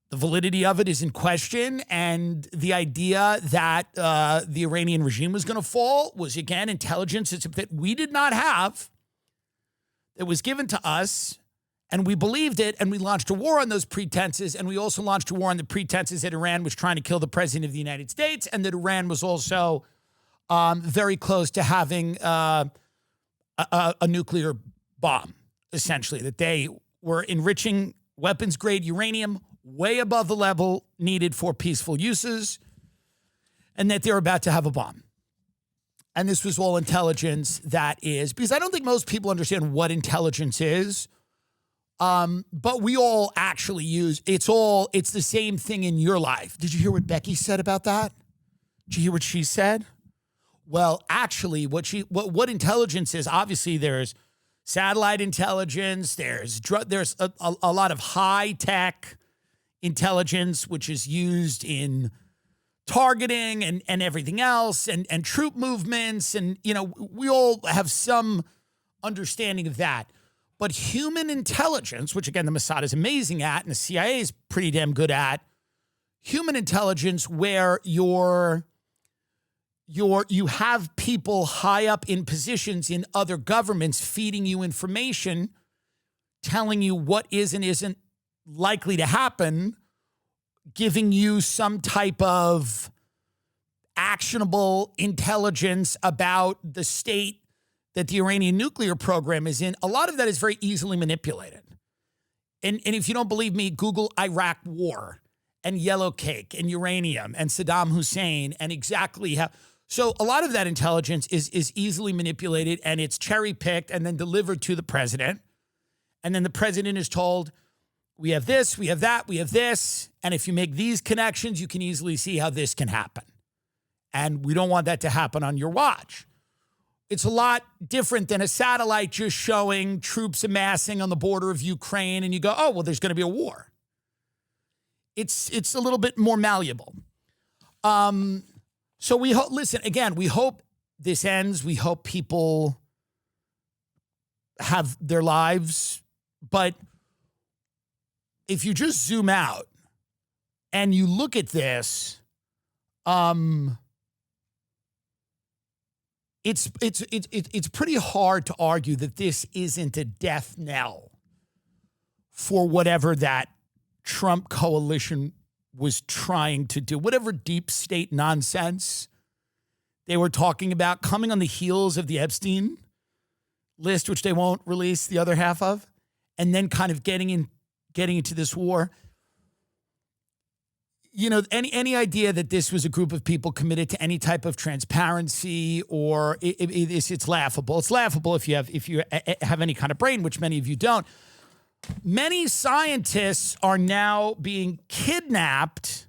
A: the validity of it is in question. And the idea that the Iranian regime was going to fall was, again, intelligence that we did not have, that was given to us, and we believed it, and we launched a war on those pretenses, and we also launched a war on the pretenses that Iran was trying to kill the president of the United States, and that Iran was also very close to having a nuclear bomb, essentially, that they were enriching weapons-grade uranium way above the level needed for peaceful uses, and that they were about to have a bomb. And this was all intelligence that is, because I don't think most people understand what intelligence is, but we all actually use, it's the same thing in your life. Did you hear what Becky said about that? Did you hear what she said? Well, actually, what intelligence is, obviously there's satellite intelligence, there's a lot of high-tech intelligence, which is used in targeting and everything else and troop movements. And, we all have some understanding of that. But human intelligence, which again, the Mossad is amazing at and the CIA is pretty damn good at, human intelligence where you have people high up in positions in other governments feeding you information, telling you what is and isn't likely to happen, giving you some type of actionable intelligence about the state that the Iranian nuclear program is in. A lot of that is very easily manipulated. And if you don't believe me, Google Iraq war and yellow cake and uranium and Saddam Hussein and exactly how. So a lot of that intelligence is easily manipulated and it's cherry picked and then delivered to the president. And then the president is told, we have this, we have that, we have this. And if you make these connections, you can easily see how this can happen. And we don't want that to happen on your watch. It's a lot different than a satellite just showing troops amassing on the border of Ukraine and you go, oh, well, there's going to be a war. It's a little bit more malleable. So we hope, listen, again, we hope this ends. We hope people have their lives. But if you just zoom out and you look at this, it's pretty hard to argue that this isn't a death knell for whatever that Trump coalition was trying to do, whatever deep state nonsense they were talking about coming on the heels of the Epstein list, which they won't release the other half of, and then kind of getting into this war. Any idea that this was a group of people committed to any type of transparency or it's laughable. It's laughable if you have any kind of brain, which many of you don't. Many scientists are now being kidnapped.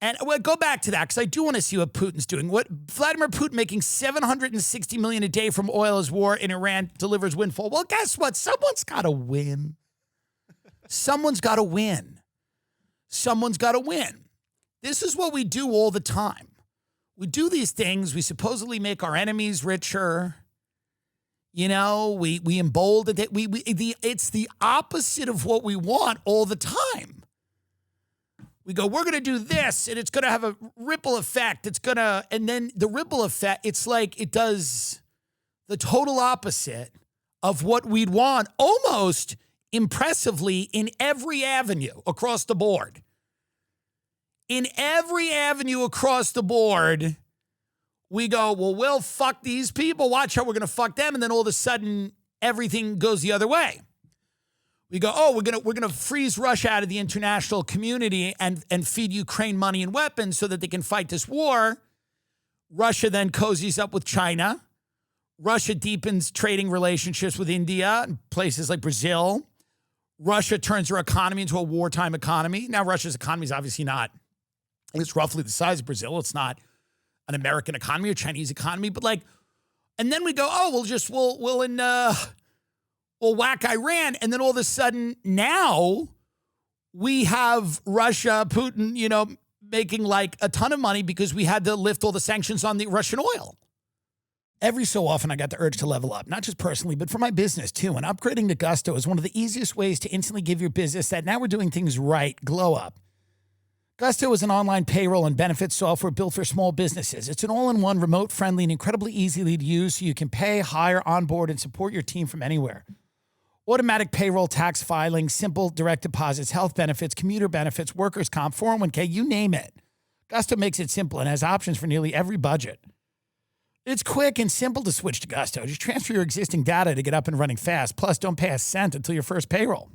A: And go back to that because I do want to see what Putin's doing. What Vladimir Putin making $760 million a day from oil as war in Iran delivers windfall. Well, guess what? Someone's got to win. Someone's got to win. Someone's got to win. This is what we do all the time. We do these things. We supposedly make our enemies richer. We embolden it. It's the opposite of what we want all the time. We go, we're going to do this, and it's going to have a ripple effect. And then the ripple effect, it's like it does the total opposite of what we'd want, almost impressively in every avenue across the board. In every avenue across the board, we go, well, we'll fuck these people. Watch how we're going to fuck them. And then all of a sudden, everything goes the other way. We go, oh, we're going to freeze Russia out of the international community and feed Ukraine money and weapons so that they can fight this war. Russia then cozies up with China. Russia deepens trading relationships with India and places like Brazil. Russia turns her economy into a wartime economy. Now, Russia's economy is obviously not, it's roughly the size of Brazil. It's not an American economy or Chinese economy, but and then we go, oh, we'll whack Iran. And then all of a sudden now we have Russia, Putin, making a ton of money because we had to lift all the sanctions on the Russian oil. Every so often I got the urge to level up, not just personally, but for my business too. And upgrading to Gusto is one of the easiest ways to instantly give your business that now we're doing things right glow up. Gusto is an online payroll and benefits software built for small businesses. It's an all-in-one, remote-friendly, and incredibly easy to use so you can pay, hire, onboard, and support your team from anywhere. Automatic payroll, tax filing, simple direct deposits, health benefits, commuter benefits, workers' comp, 401k, you name it. Gusto makes it simple and has options for nearly every budget. It's quick and simple to switch to Gusto. Just transfer your existing data to get up and running fast. Plus, don't pay a cent until your first payroll.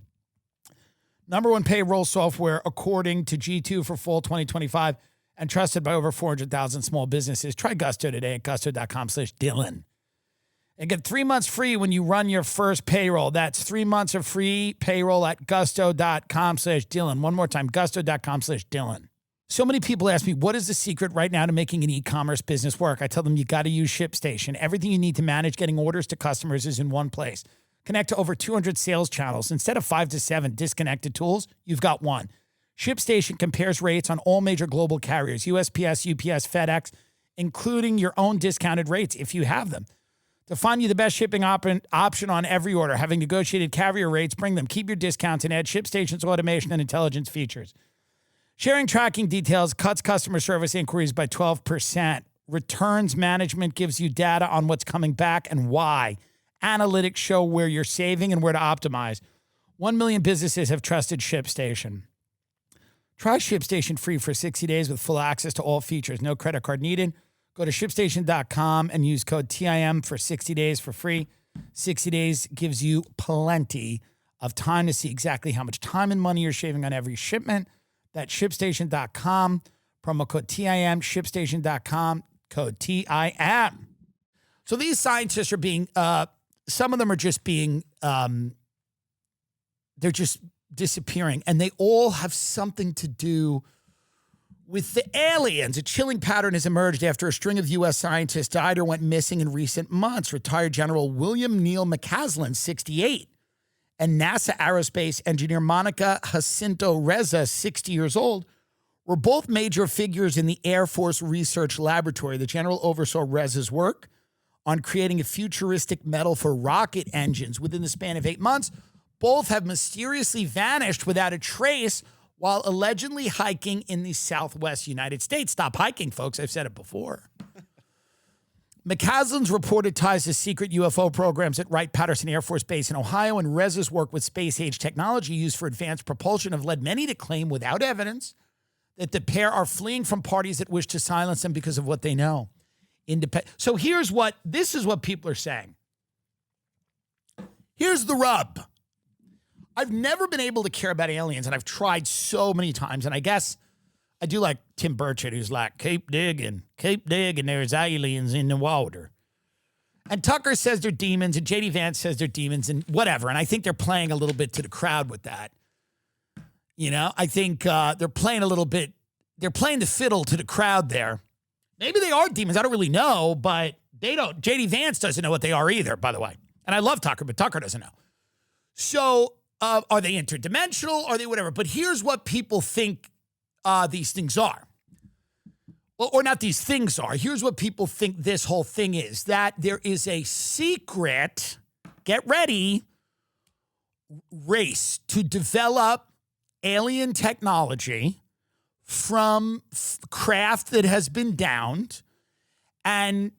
A: Number one payroll software according to G2 for fall 2025 and trusted by over 400,000 small businesses. Try Gusto today at gusto.com/Dillon. And get 3 months free when you run your first payroll. That's 3 months of free payroll at gusto.com/Dillon. One more time, gusto.com/Dillon. So many people ask me, what is the secret right now to making an e-commerce business work? I tell them you got to use ShipStation. Everything you need to manage getting orders to customers is in one place. Connect to over 200 sales channels. Instead of 5 to 7 disconnected tools, you've got one. ShipStation compares rates on all major global carriers, USPS, UPS, FedEx, including your own discounted rates if you have them. To find you the best shipping option on every order, having negotiated carrier rates, bring them. Keep your discounts and add ShipStation's automation and intelligence features. Sharing tracking details cuts customer service inquiries by 12%. Returns management gives you data on what's coming back and why. Analytics show where you're saving and where to optimize. 1 million businesses have trusted ShipStation. Try ShipStation free for 60 days with full access to all features. No credit card needed. Go to ShipStation.com and use code TIM for 60 days for free. 60 days gives you plenty of time to see exactly how much time and money you're saving on every shipment. That's ShipStation.com. Promo code TIM. ShipStation.com. Code TIM. So these scientists are being, some of them are just being, they're just disappearing. And they all have something to do with the aliens. A chilling pattern has emerged after a string of U.S. scientists died or went missing in recent months. Retired General William Neil McCaslin, 68, and NASA aerospace engineer Monica Jacinto Reza, 60 years old, were both major figures in the Air Force Research Laboratory. The general oversaw Reza's work on creating a futuristic metal for rocket engines. Within the span of 8 months, both have mysteriously vanished without a trace while allegedly hiking in the southwest United States. Stop hiking, folks. I've said it before. McCaslin's reported ties to secret UFO programs at Wright-Patterson Air Force Base in Ohio, and Reza's work with space-age technology used for advanced propulsion have led many to claim, without evidence, that the pair are fleeing from parties that wish to silence them because of what they know. So this is what people are saying. Here's the rub. I've never been able to care about aliens, and I've tried so many times. And I guess I do like Tim Burchett, who's like, keep digging, there's aliens in the water. And Tucker says they're demons, and J.D. Vance says they're demons, and whatever. And I think they're playing a little bit to the crowd with that. You know, I think they're playing the fiddle to the crowd there. Maybe they are demons. I don't really know, but they don't. J.D. Vance doesn't know what they are either, by the way. And I love Tucker, but Tucker doesn't know. So are they interdimensional? Are they whatever? But here's what people think these things are. Well, or not these things are. Here's what people think this whole thing is. That there is a secret, get ready, race to develop alien technology from craft that has been downed. And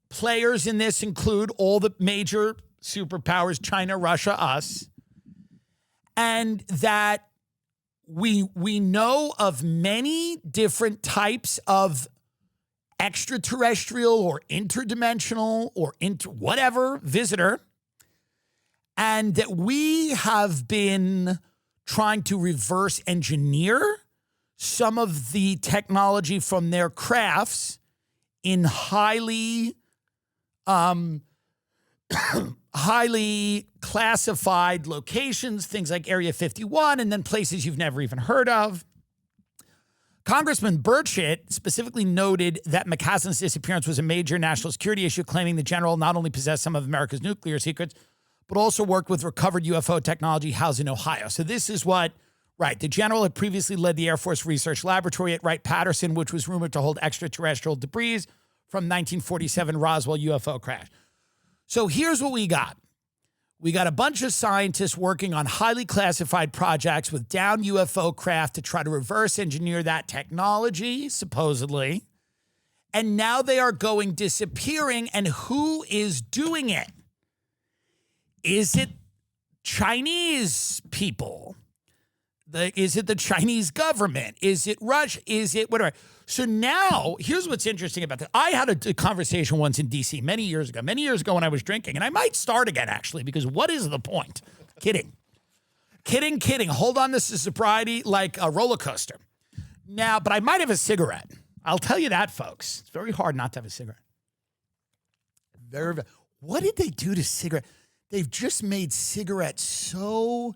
A: players in this include all the major superpowers, China, Russia, us. And that we know of many different types of extraterrestrial or interdimensional or whatever visitor. And that we have been trying to reverse engineer some of the technology from their crafts in highly classified locations, things like Area 51, and then places you've never even heard of. Congressman Burchett specifically noted that McCaslin's disappearance was a major national security issue, claiming the general not only possessed some of America's nuclear secrets, but also worked with recovered UFO technology housed in Ohio. So this is what, right, the general had previously led the Air Force Research Laboratory at Wright-Patterson, which was rumored to hold extraterrestrial debris from 1947 Roswell UFO crash. So here's what we got. We got a bunch of scientists working on highly classified projects with down UFO craft to try to reverse engineer that technology, supposedly. And now they are disappearing. And who is doing it? Is it Chinese people? Is it the Chinese government? Is it Russia? Is it whatever? So now, here's what's interesting about that. I had a conversation once in D.C. many years ago when I was drinking, and I might start again, actually, because what is the point? Kidding. Hold on to sobriety like a roller coaster. Now, but I might have a cigarette. I'll tell you that, folks. It's very hard not to have a cigarette. What did they do to cigarette? They've just made cigarettes so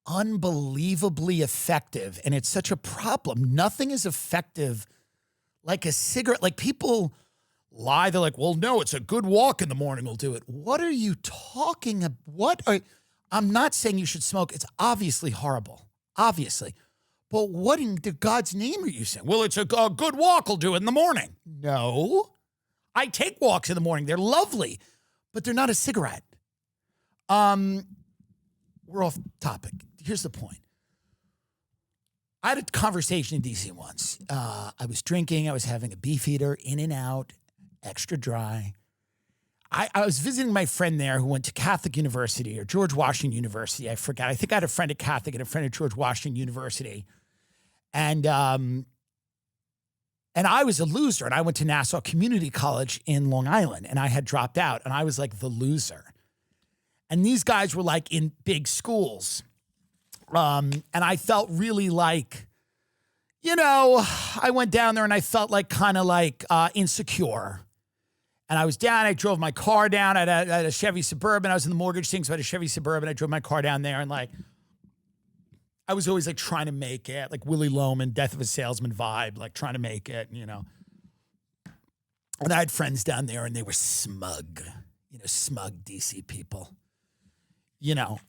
A: unbelievably effective, and it's such a problem. Nothing is effective like a cigarette. Like people lie. They're like, well, no, it's a good walk in the morning will do it. What are you talking about? I'm not saying you should smoke. It's obviously horrible. Obviously. But what in God's name are you saying? Well, it's a good walk will do it in the morning. No. I take walks in the morning. They're lovely, but they're not a cigarette. We're off topic. Here's the point. I had a conversation in D.C. once. I was drinking. I was having a Beefeater, in and out, extra dry. I was visiting my friend there who went to Catholic University or George Washington University. I forgot. I think I had a friend at Catholic and a friend at George Washington University. And I was a loser, and I went to Nassau Community College in Long Island, and I had dropped out, and I was like the loser. And these guys were like in big schools. And I felt really like, I went down there and I felt like kind of like insecure. And I was down, I drove my car down. I had a Chevy Suburban. I was in the mortgage thing, so I had a Chevy Suburban. I drove my car down there, and like, I was always like trying to make it, like Willie Loman, Death of a Salesman vibe, like trying to make it, And I had friends down there, and they were smug, smug DC people,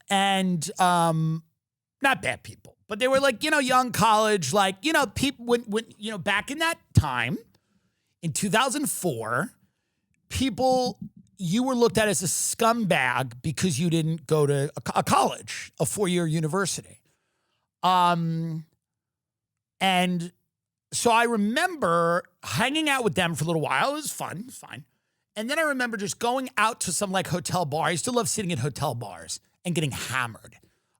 A: and not bad people, but they were like, young college, like, people when back in that time, in 2004, people, you were looked at as a scumbag because you didn't go to a college, a 4-year university. And so I remember hanging out with them for a little while. It was fun. It was fine. And then I remember just going out to some like hotel bar. I still love sitting at hotel bars and getting hammered.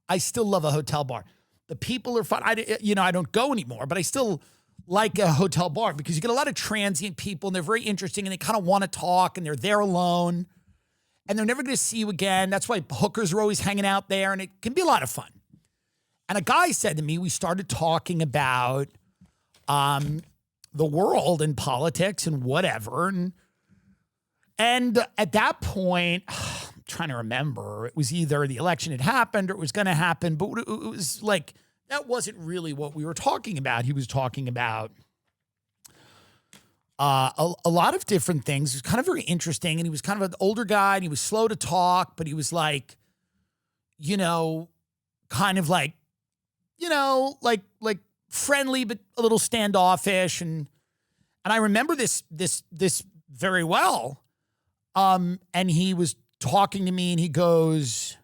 A: I still love a hotel bar. The people are fun. I don't go anymore, but I still like a hotel bar because you get a lot of transient people and they're very interesting and they kind of want to talk and they're there alone and they're never going to see you again. That's why hookers are always hanging out there and it can be a lot of fun. And a guy said to me, we started talking about the world and politics and whatever. And at that point, I'm trying to remember, it was either the election had happened or it was going to happen, but it was like, that wasn't really what we were talking about. He was talking about a lot of different things. It was kind of very interesting. And he was kind of an older guy and he was slow to talk, but he was like, kind of like, like friendly, but a little standoffish. And I remember this very well. And he was talking to me and he goes,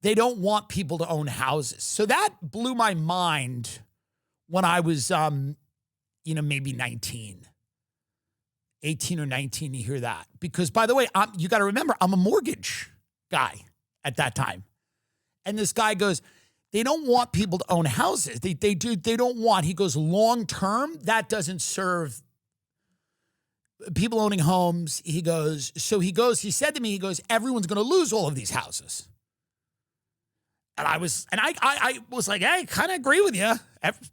A: they don't want people to own houses. So that blew my mind when I was, maybe 18 or 19, you hear that. Because by the way, you got to remember, I'm a mortgage guy at that time. And this guy goes, they don't want people to own houses. They don't want, he goes, long term, that doesn't serve people owning homes. He said to me, everyone's going to lose all of these houses. And I was like, hey, I kind of agree with you.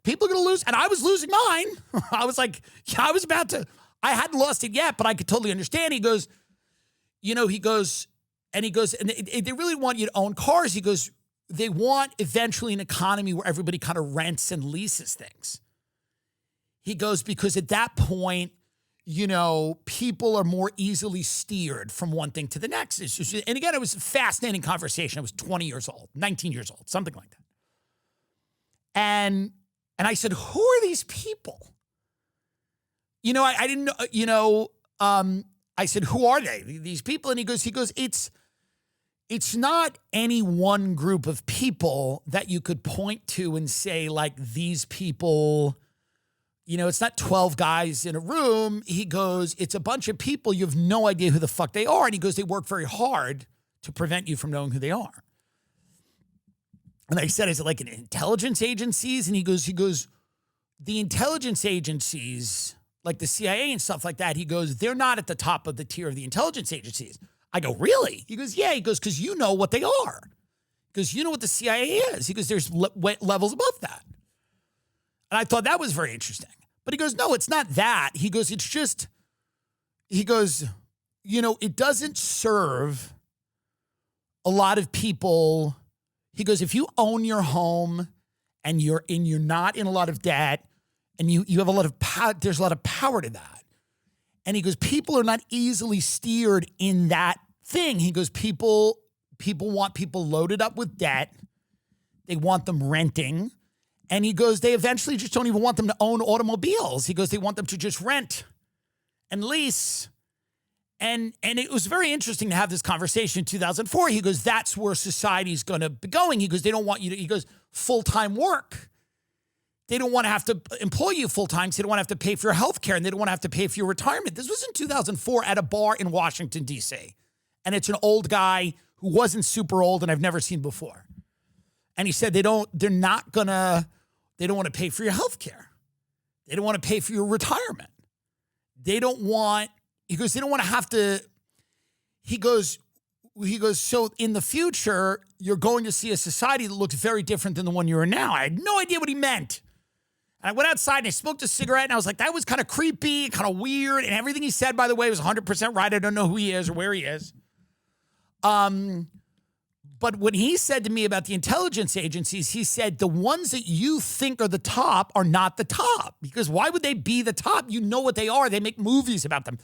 A: People are going to lose. And I was losing mine. I was like, I was about to, I hadn't lost it yet, but I could totally understand. He goes, and they really want you to own cars. He goes, they want eventually an economy where everybody kind of rents and leases things. He goes, because at that point, people are more easily steered from one thing to the next. And again, it was a fascinating conversation. I was 20 years old, 19 years old, something like that. And I said, who are these people? I didn't know, I said, who are they, these people? And he goes, it's not any one group of people that you could point to and say, like, these people, it's not 12 guys in a room. He goes, it's a bunch of people. You have no idea who the fuck they are. And he goes, they work very hard to prevent you from knowing who they are. And I said, is it like an intelligence agencies? And he goes, the intelligence agencies, like the CIA and stuff like that, he goes, they're not at the top of the tier of the intelligence agencies. I go, really? He goes, yeah. He goes, because you know what they are. Because you know what the CIA is. He goes, there's levels above that. And I thought that was very interesting. But he goes, no, it's not that. He goes, it's just, it doesn't serve a lot of people. He goes, if you own your home and you're not in a lot of debt and you have a lot of power, there's a lot of power to that. And he goes, people are not easily steered in that thing. He goes, people want people loaded up with debt. They want them renting. And he goes, they eventually just don't even want them to own automobiles. He goes, they want them to just rent and lease. And it was very interesting to have this conversation in 2004. He goes, that's where society's going to be going. He goes, they don't want you to, he goes, full-time work. They don't want to have to employ you full-time, so they don't want to have to pay for your health care, and they don't want to have to pay for your retirement. This was in 2004 at a bar in Washington, D.C. And it's an old guy who wasn't super old and I've never seen before. And he said they don't want to pay for your health care. They don't want to pay for your retirement. He goes, they don't want to have to, he goes, so in the future, you're going to see a society that looks very different than the one you're in now. I had no idea what he meant. And I went outside and I smoked a cigarette and I was like, that was kind of creepy, kind of weird. And everything he said, by the way, was 100% right. I don't know who he is or where he is. But when he said to me about the intelligence agencies, he said the ones that you think are the top are not the top. Because why would they be the top? You know what they are. They make movies about them.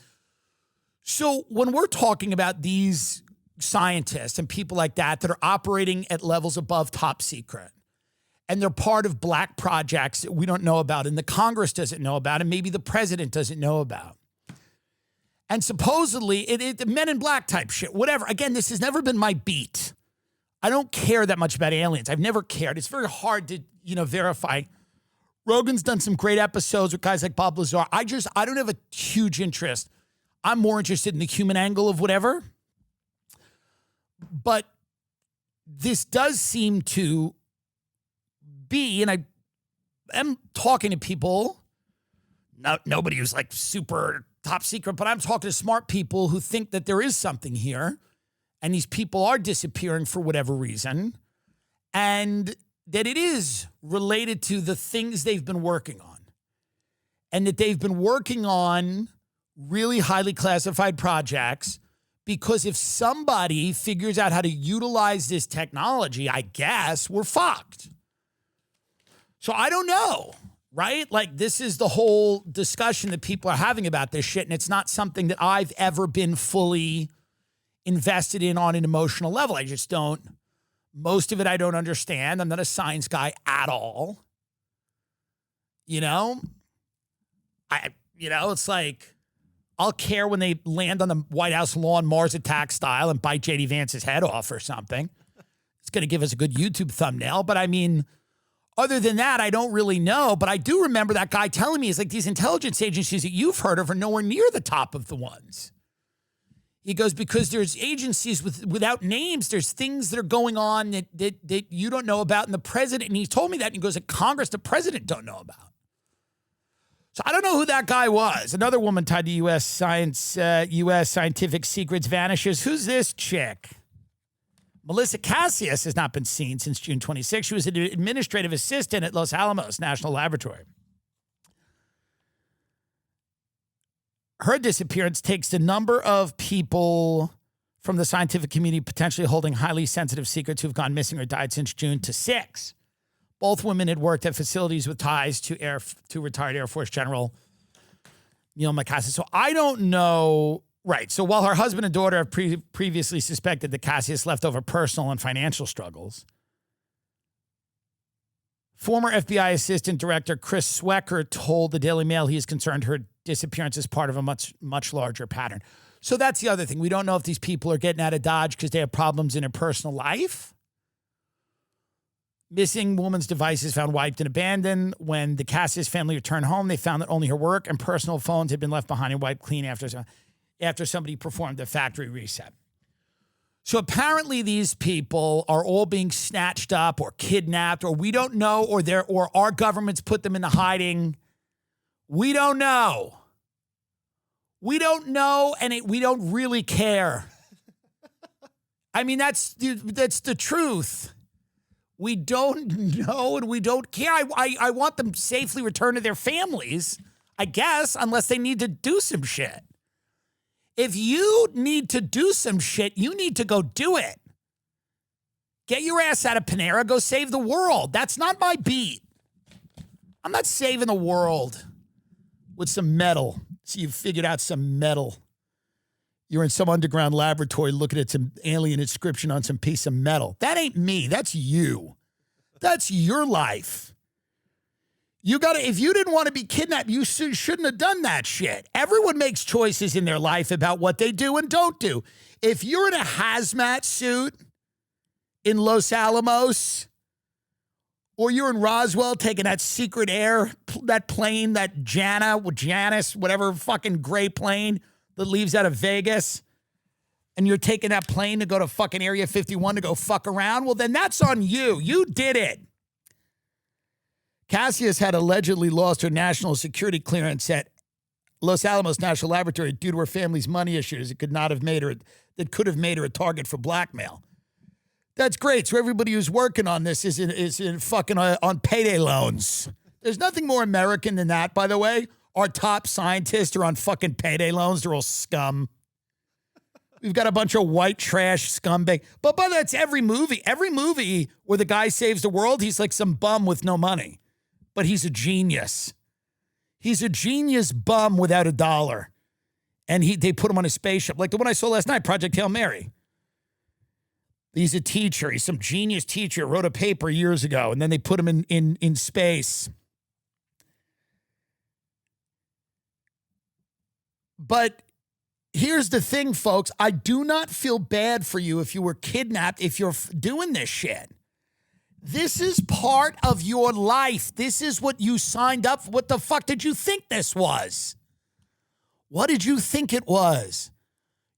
A: So when we're talking about these scientists and people like that are operating at levels above top secret, and they're part of black projects that we don't know about and the Congress doesn't know about and maybe the president doesn't know about. And supposedly, it Men in Black type shit, whatever. Again, this has never been my beat. I don't care that much about aliens. I've never cared. It's very hard to, verify. Rogan's done some great episodes with guys like Bob Lazar. I don't have a huge interest. I'm more interested in the human angle of whatever. But this does seem to be, and I am talking to people, nobody who's like super top secret, but I'm talking to smart people who think that there is something here, and these people are disappearing for whatever reason, and that it is related to the things they've been working on, and that they've been working on really highly classified projects, because if somebody figures out how to utilize this technology, I guess we're fucked. So I don't know, right? Like, this is the whole discussion that people are having about this shit, and it's not something that I've ever been fully invested in on an emotional level. I just don't. Most of it I don't understand. I'm not a science guy at all. It's like, I'll care when they land on the White House lawn, Mars Attack style, and bite J.D. Vance's head off or something. It's going to give us a good YouTube thumbnail. But I mean, other than that, I don't really know. But I do remember that guy telling me, it's like these intelligence agencies that you've heard of are nowhere near the top of the ones. He goes, because there's agencies without names. There's things that are going on that you don't know about. And the president, and he told me that, and he goes, that Congress, the president don't know about. So I don't know who that guy was. Another woman tied to U.S. scientific secrets vanishes. Who's this chick? Melissa Cassius has not been seen since June 26. She was an administrative assistant at Los Alamos National Laboratory. Her disappearance takes the number of people from the scientific community potentially holding highly sensitive secrets who've gone missing or died since June to 6. Both women had worked at facilities with ties to retired Air Force General Neil McCassius. So I don't know. Right. So while her husband and daughter have previously suspected that Cassius left over personal and financial struggles, former FBI Assistant Director Chris Swecker told the Daily Mail he is concerned her disappearance is part of a much, much larger pattern. So that's the other thing. We don't know if these people are getting out of Dodge because they have problems in their personal life. Missing woman's devices found wiped and abandoned. When the Cassius family returned home, they found that only her work and personal phones had been left behind and wiped clean after somebody performed a factory reset. So apparently these people are all being snatched up or kidnapped, or we don't know, or our government's put them into hiding. We don't know. We don't know, and we don't really care. I mean, that's the truth. We don't know and we don't care. I want them safely returned to their families, I guess, unless they need to do some shit. If you need to do some shit, you need to go do it. Get your ass out of Panera. Go save the world. That's not my beat. I'm not saving the world with some metal. So you figured out some metal. You're in some underground laboratory looking at some alien inscription on some piece of metal. That ain't me. That's you. That's your life. If you didn't want to be kidnapped, you shouldn't have done that shit. Everyone makes choices in their life about what they do and don't do. If you're in a hazmat suit in Los Alamos, or you're in Roswell taking that secret air, that plane, that Janus, whatever fucking gray plane that leaves out of Vegas, and you're taking that plane to go to fucking Area 51 to go fuck around, well, then that's on you. You did it. Cassius had allegedly lost her national security clearance at Los Alamos National Laboratory due to her family's money issues. It could have made her a target for blackmail. That's great. So everybody who's working on this is in fucking on payday loans. There's nothing more American than that, by the way. Our top scientists are on fucking payday loans. They're all scum. We've got a bunch of white trash scumbag. But that's every movie. Every movie where the guy saves the world, he's like some bum with no money. But he's a genius. He's a genius bum without a dollar. And they put him on a spaceship. Like the one I saw last night, Project Hail Mary. He's a teacher. He's some genius teacher. Wrote a paper years ago. And then they put him in space. But here's the thing, folks. I do not feel bad for you if you were kidnapped, if you're doing this shit. This is part of your life. This is what you signed up for. What the fuck did you think this was? What did you think it was?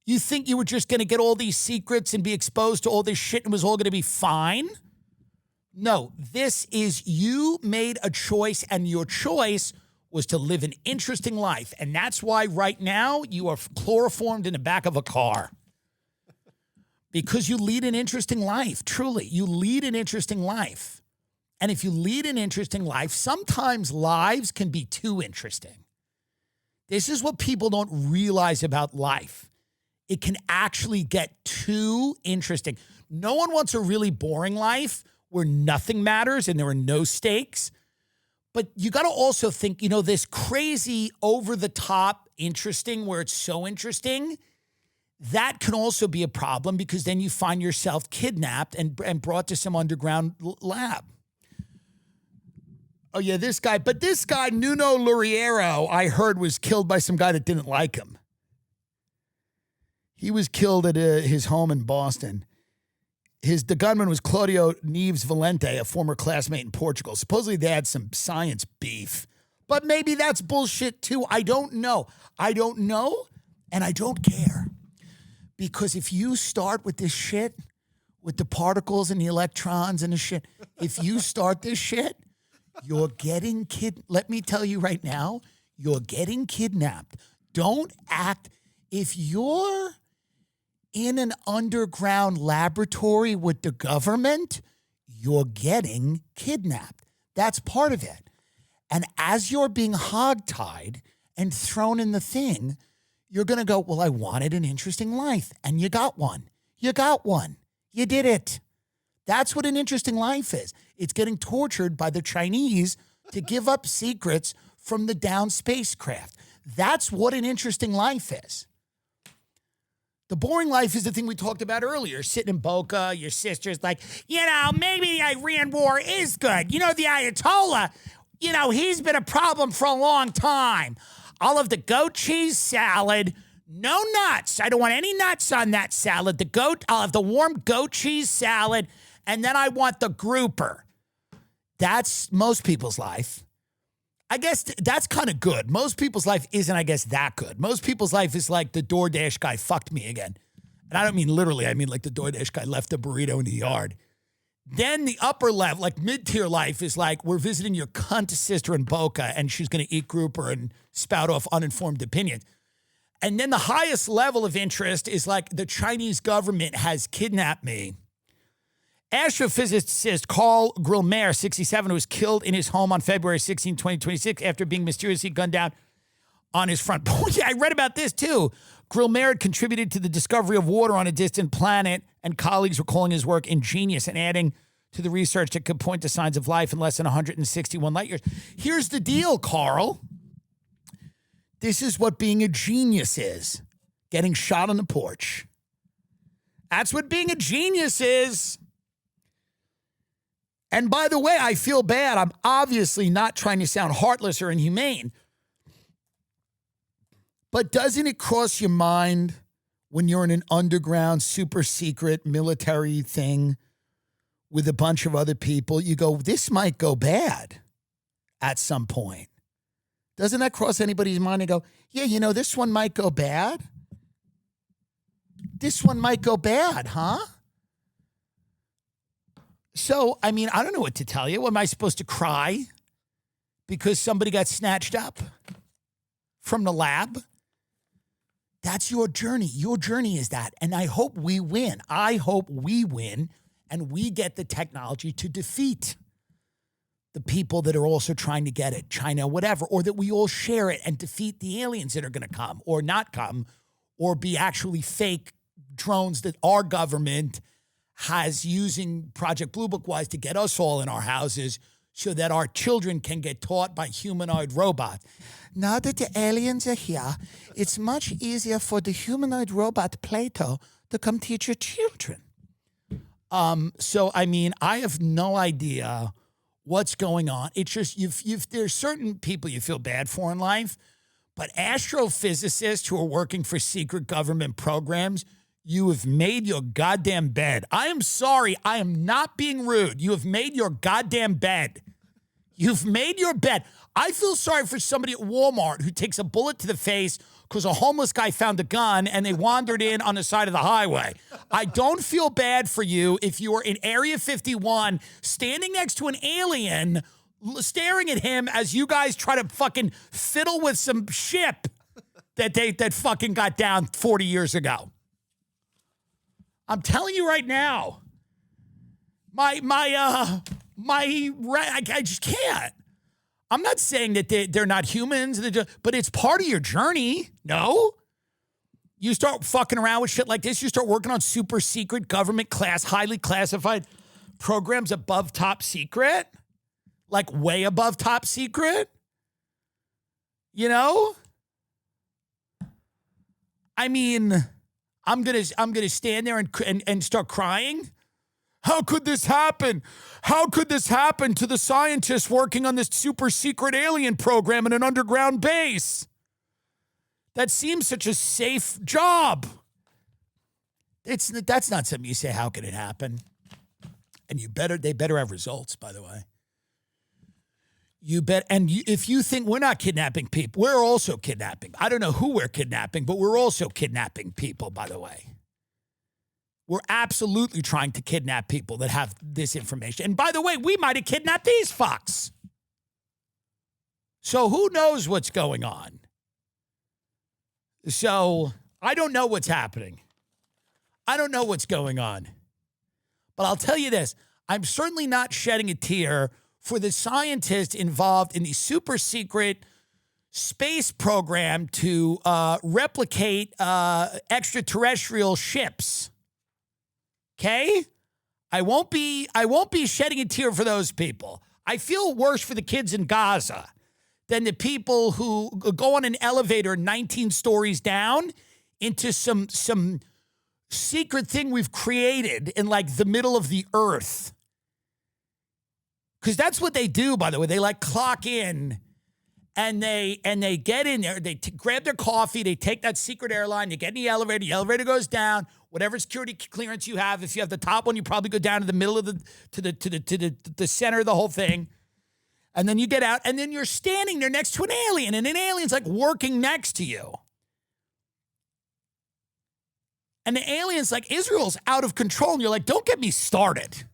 A: You think you were just going to get all these secrets and be exposed to all this shit and it was all going to be fine? No, this is you made a choice, and your choice was to live an interesting life. And that's why right now you are chloroformed in the back of a car. Because you lead an interesting life, truly. You lead an interesting life. And if you lead an interesting life, sometimes lives can be too interesting. This is what people don't realize about life. It can actually get too interesting. No one wants a really boring life where nothing matters and there are no stakes. But you got to also think, this crazy, over-the-top interesting where it's so interesting, that can also be a problem because then you find yourself kidnapped and brought to some underground lab. Oh, yeah, this guy, Nuno Luriero, I heard was killed by some guy that didn't like him. He was killed at his home in Boston. The gunman was Claudio Neves Valente, a former classmate in Portugal. Supposedly they had some science beef. But maybe that's bullshit too. I don't know. And I don't care. Because if you start with this shit, with the particles and the electrons and the shit, if you start this shit, you're getting let me tell you right now, you're getting kidnapped. Don't act. If you're in an underground laboratory with the government, you're getting kidnapped. That's part of it. And as you're being hogtied and thrown in the thing, you're going to go, well, I wanted an interesting life. And you got one. You got one. You did it. That's what an interesting life is. It's getting tortured by the Chinese to give up secrets from the downed spacecraft. That's what an interesting life is. The boring life is the thing we talked about earlier. Sitting in Boca, your sister's like, maybe the Iran war is good. The Ayatollah, he's been a problem for a long time. I'll have the goat cheese salad, no nuts. I don't want any nuts on that salad. I'll have the warm goat cheese salad, and then I want the grouper. That's most people's life. I guess that's kind of good. Most people's life isn't, I guess, that good. Most people's life is like the DoorDash guy fucked me again. And I don't mean literally. I mean like the DoorDash guy left a burrito in the yard. Then the upper level, like mid-tier life, is like we're visiting your cunt sister in Boca and she's going to eat grouper and spout off uninformed opinions. And then the highest level of interest is like the Chinese government has kidnapped me. Astrophysicist Carl Grillmer, 67, was killed in his home on February 16, 2026 after being mysteriously gunned down on his front porch. Yeah, I read about this too. Grillmer had contributed to the discovery of water on a distant planet, and colleagues were calling his work ingenious and adding to the research that could point to signs of life in less than 161 light years. Here's the deal, Carl. This is what being a genius is. Getting shot on the porch. That's what being a genius is. And by the way, I feel bad. I'm obviously not trying to sound heartless or inhumane. But doesn't it cross your mind when you're in an underground, super secret military thing with a bunch of other people, you go, this might go bad at some point? Doesn't that cross anybody's mind and go, yeah, you know, this one might go bad? This one might go bad, huh? So, I mean, I don't know what to tell you. Am I supposed to cry because somebody got snatched up from the lab? That's your journey. Your journey is that. And I hope we win. I hope we win and we get the technology to defeat the people that are also trying to get it, China, whatever, or that we all share it and defeat the aliens that are going to come or not come or be actually fake drones that our government has using Project Blue Book-wise to get us all in our houses so that our children can get taught by humanoid robots. Now that the aliens are here, it's much easier for the humanoid robot Plato to come teach your children. So, I mean, I have no idea what's going on. It's just, there's certain people you feel bad for in life, but astrophysicists who are working for secret government programs, you have made your goddamn bed. I am sorry. I am not being rude. You have made your goddamn bed. You've made your bed. I feel sorry for somebody at Walmart who takes a bullet to the face because a homeless guy found a gun and they wandered in on the side of the highway. I don't feel bad for you if you are in Area 51 standing next to an alien staring at him as you guys try to fucking fiddle with some ship that fucking got down 40 years ago. I'm telling you right now, I just can't. I'm not saying that they're not humans, but it's part of your journey. No? You start fucking around with shit like this. You start working on super secret government highly classified programs above top secret, like way above top secret. You know? I mean, I'm gonna stand there and start crying. How could this happen? How could this happen to the scientists working on this super secret alien program in an underground base? That seems such a safe job. That's not something you say, how could it happen? And they better have results, by the way. You bet. And if you think we're not kidnapping people, we're also kidnapping. I don't know who we're kidnapping, but we're also kidnapping people, by the way. We're absolutely trying to kidnap people that have this information. And by the way, we might have kidnapped these fucks. So who knows what's going on? So I don't know what's happening. I don't know what's going on. But I'll tell you this. I'm certainly not shedding a tear for the scientists involved in the super secret space program to replicate extraterrestrial ships. Okay? I won't be shedding a tear for those people. I feel worse for the kids in Gaza than the people who go on an elevator 19 stories down into some secret thing we've created in like the middle of the earth. Because that's what they do, by the way. They like clock in and they get in there. They grab their coffee. They take that secret airline. They get in the elevator goes down. Whatever security clearance you have. If you have the top one, you probably go down to the middle of the center of the whole thing. And then you get out, and then you're standing there next to an alien, and an alien's like working next to you. And the alien's like, Israel's out of control. And you're like, don't get me started.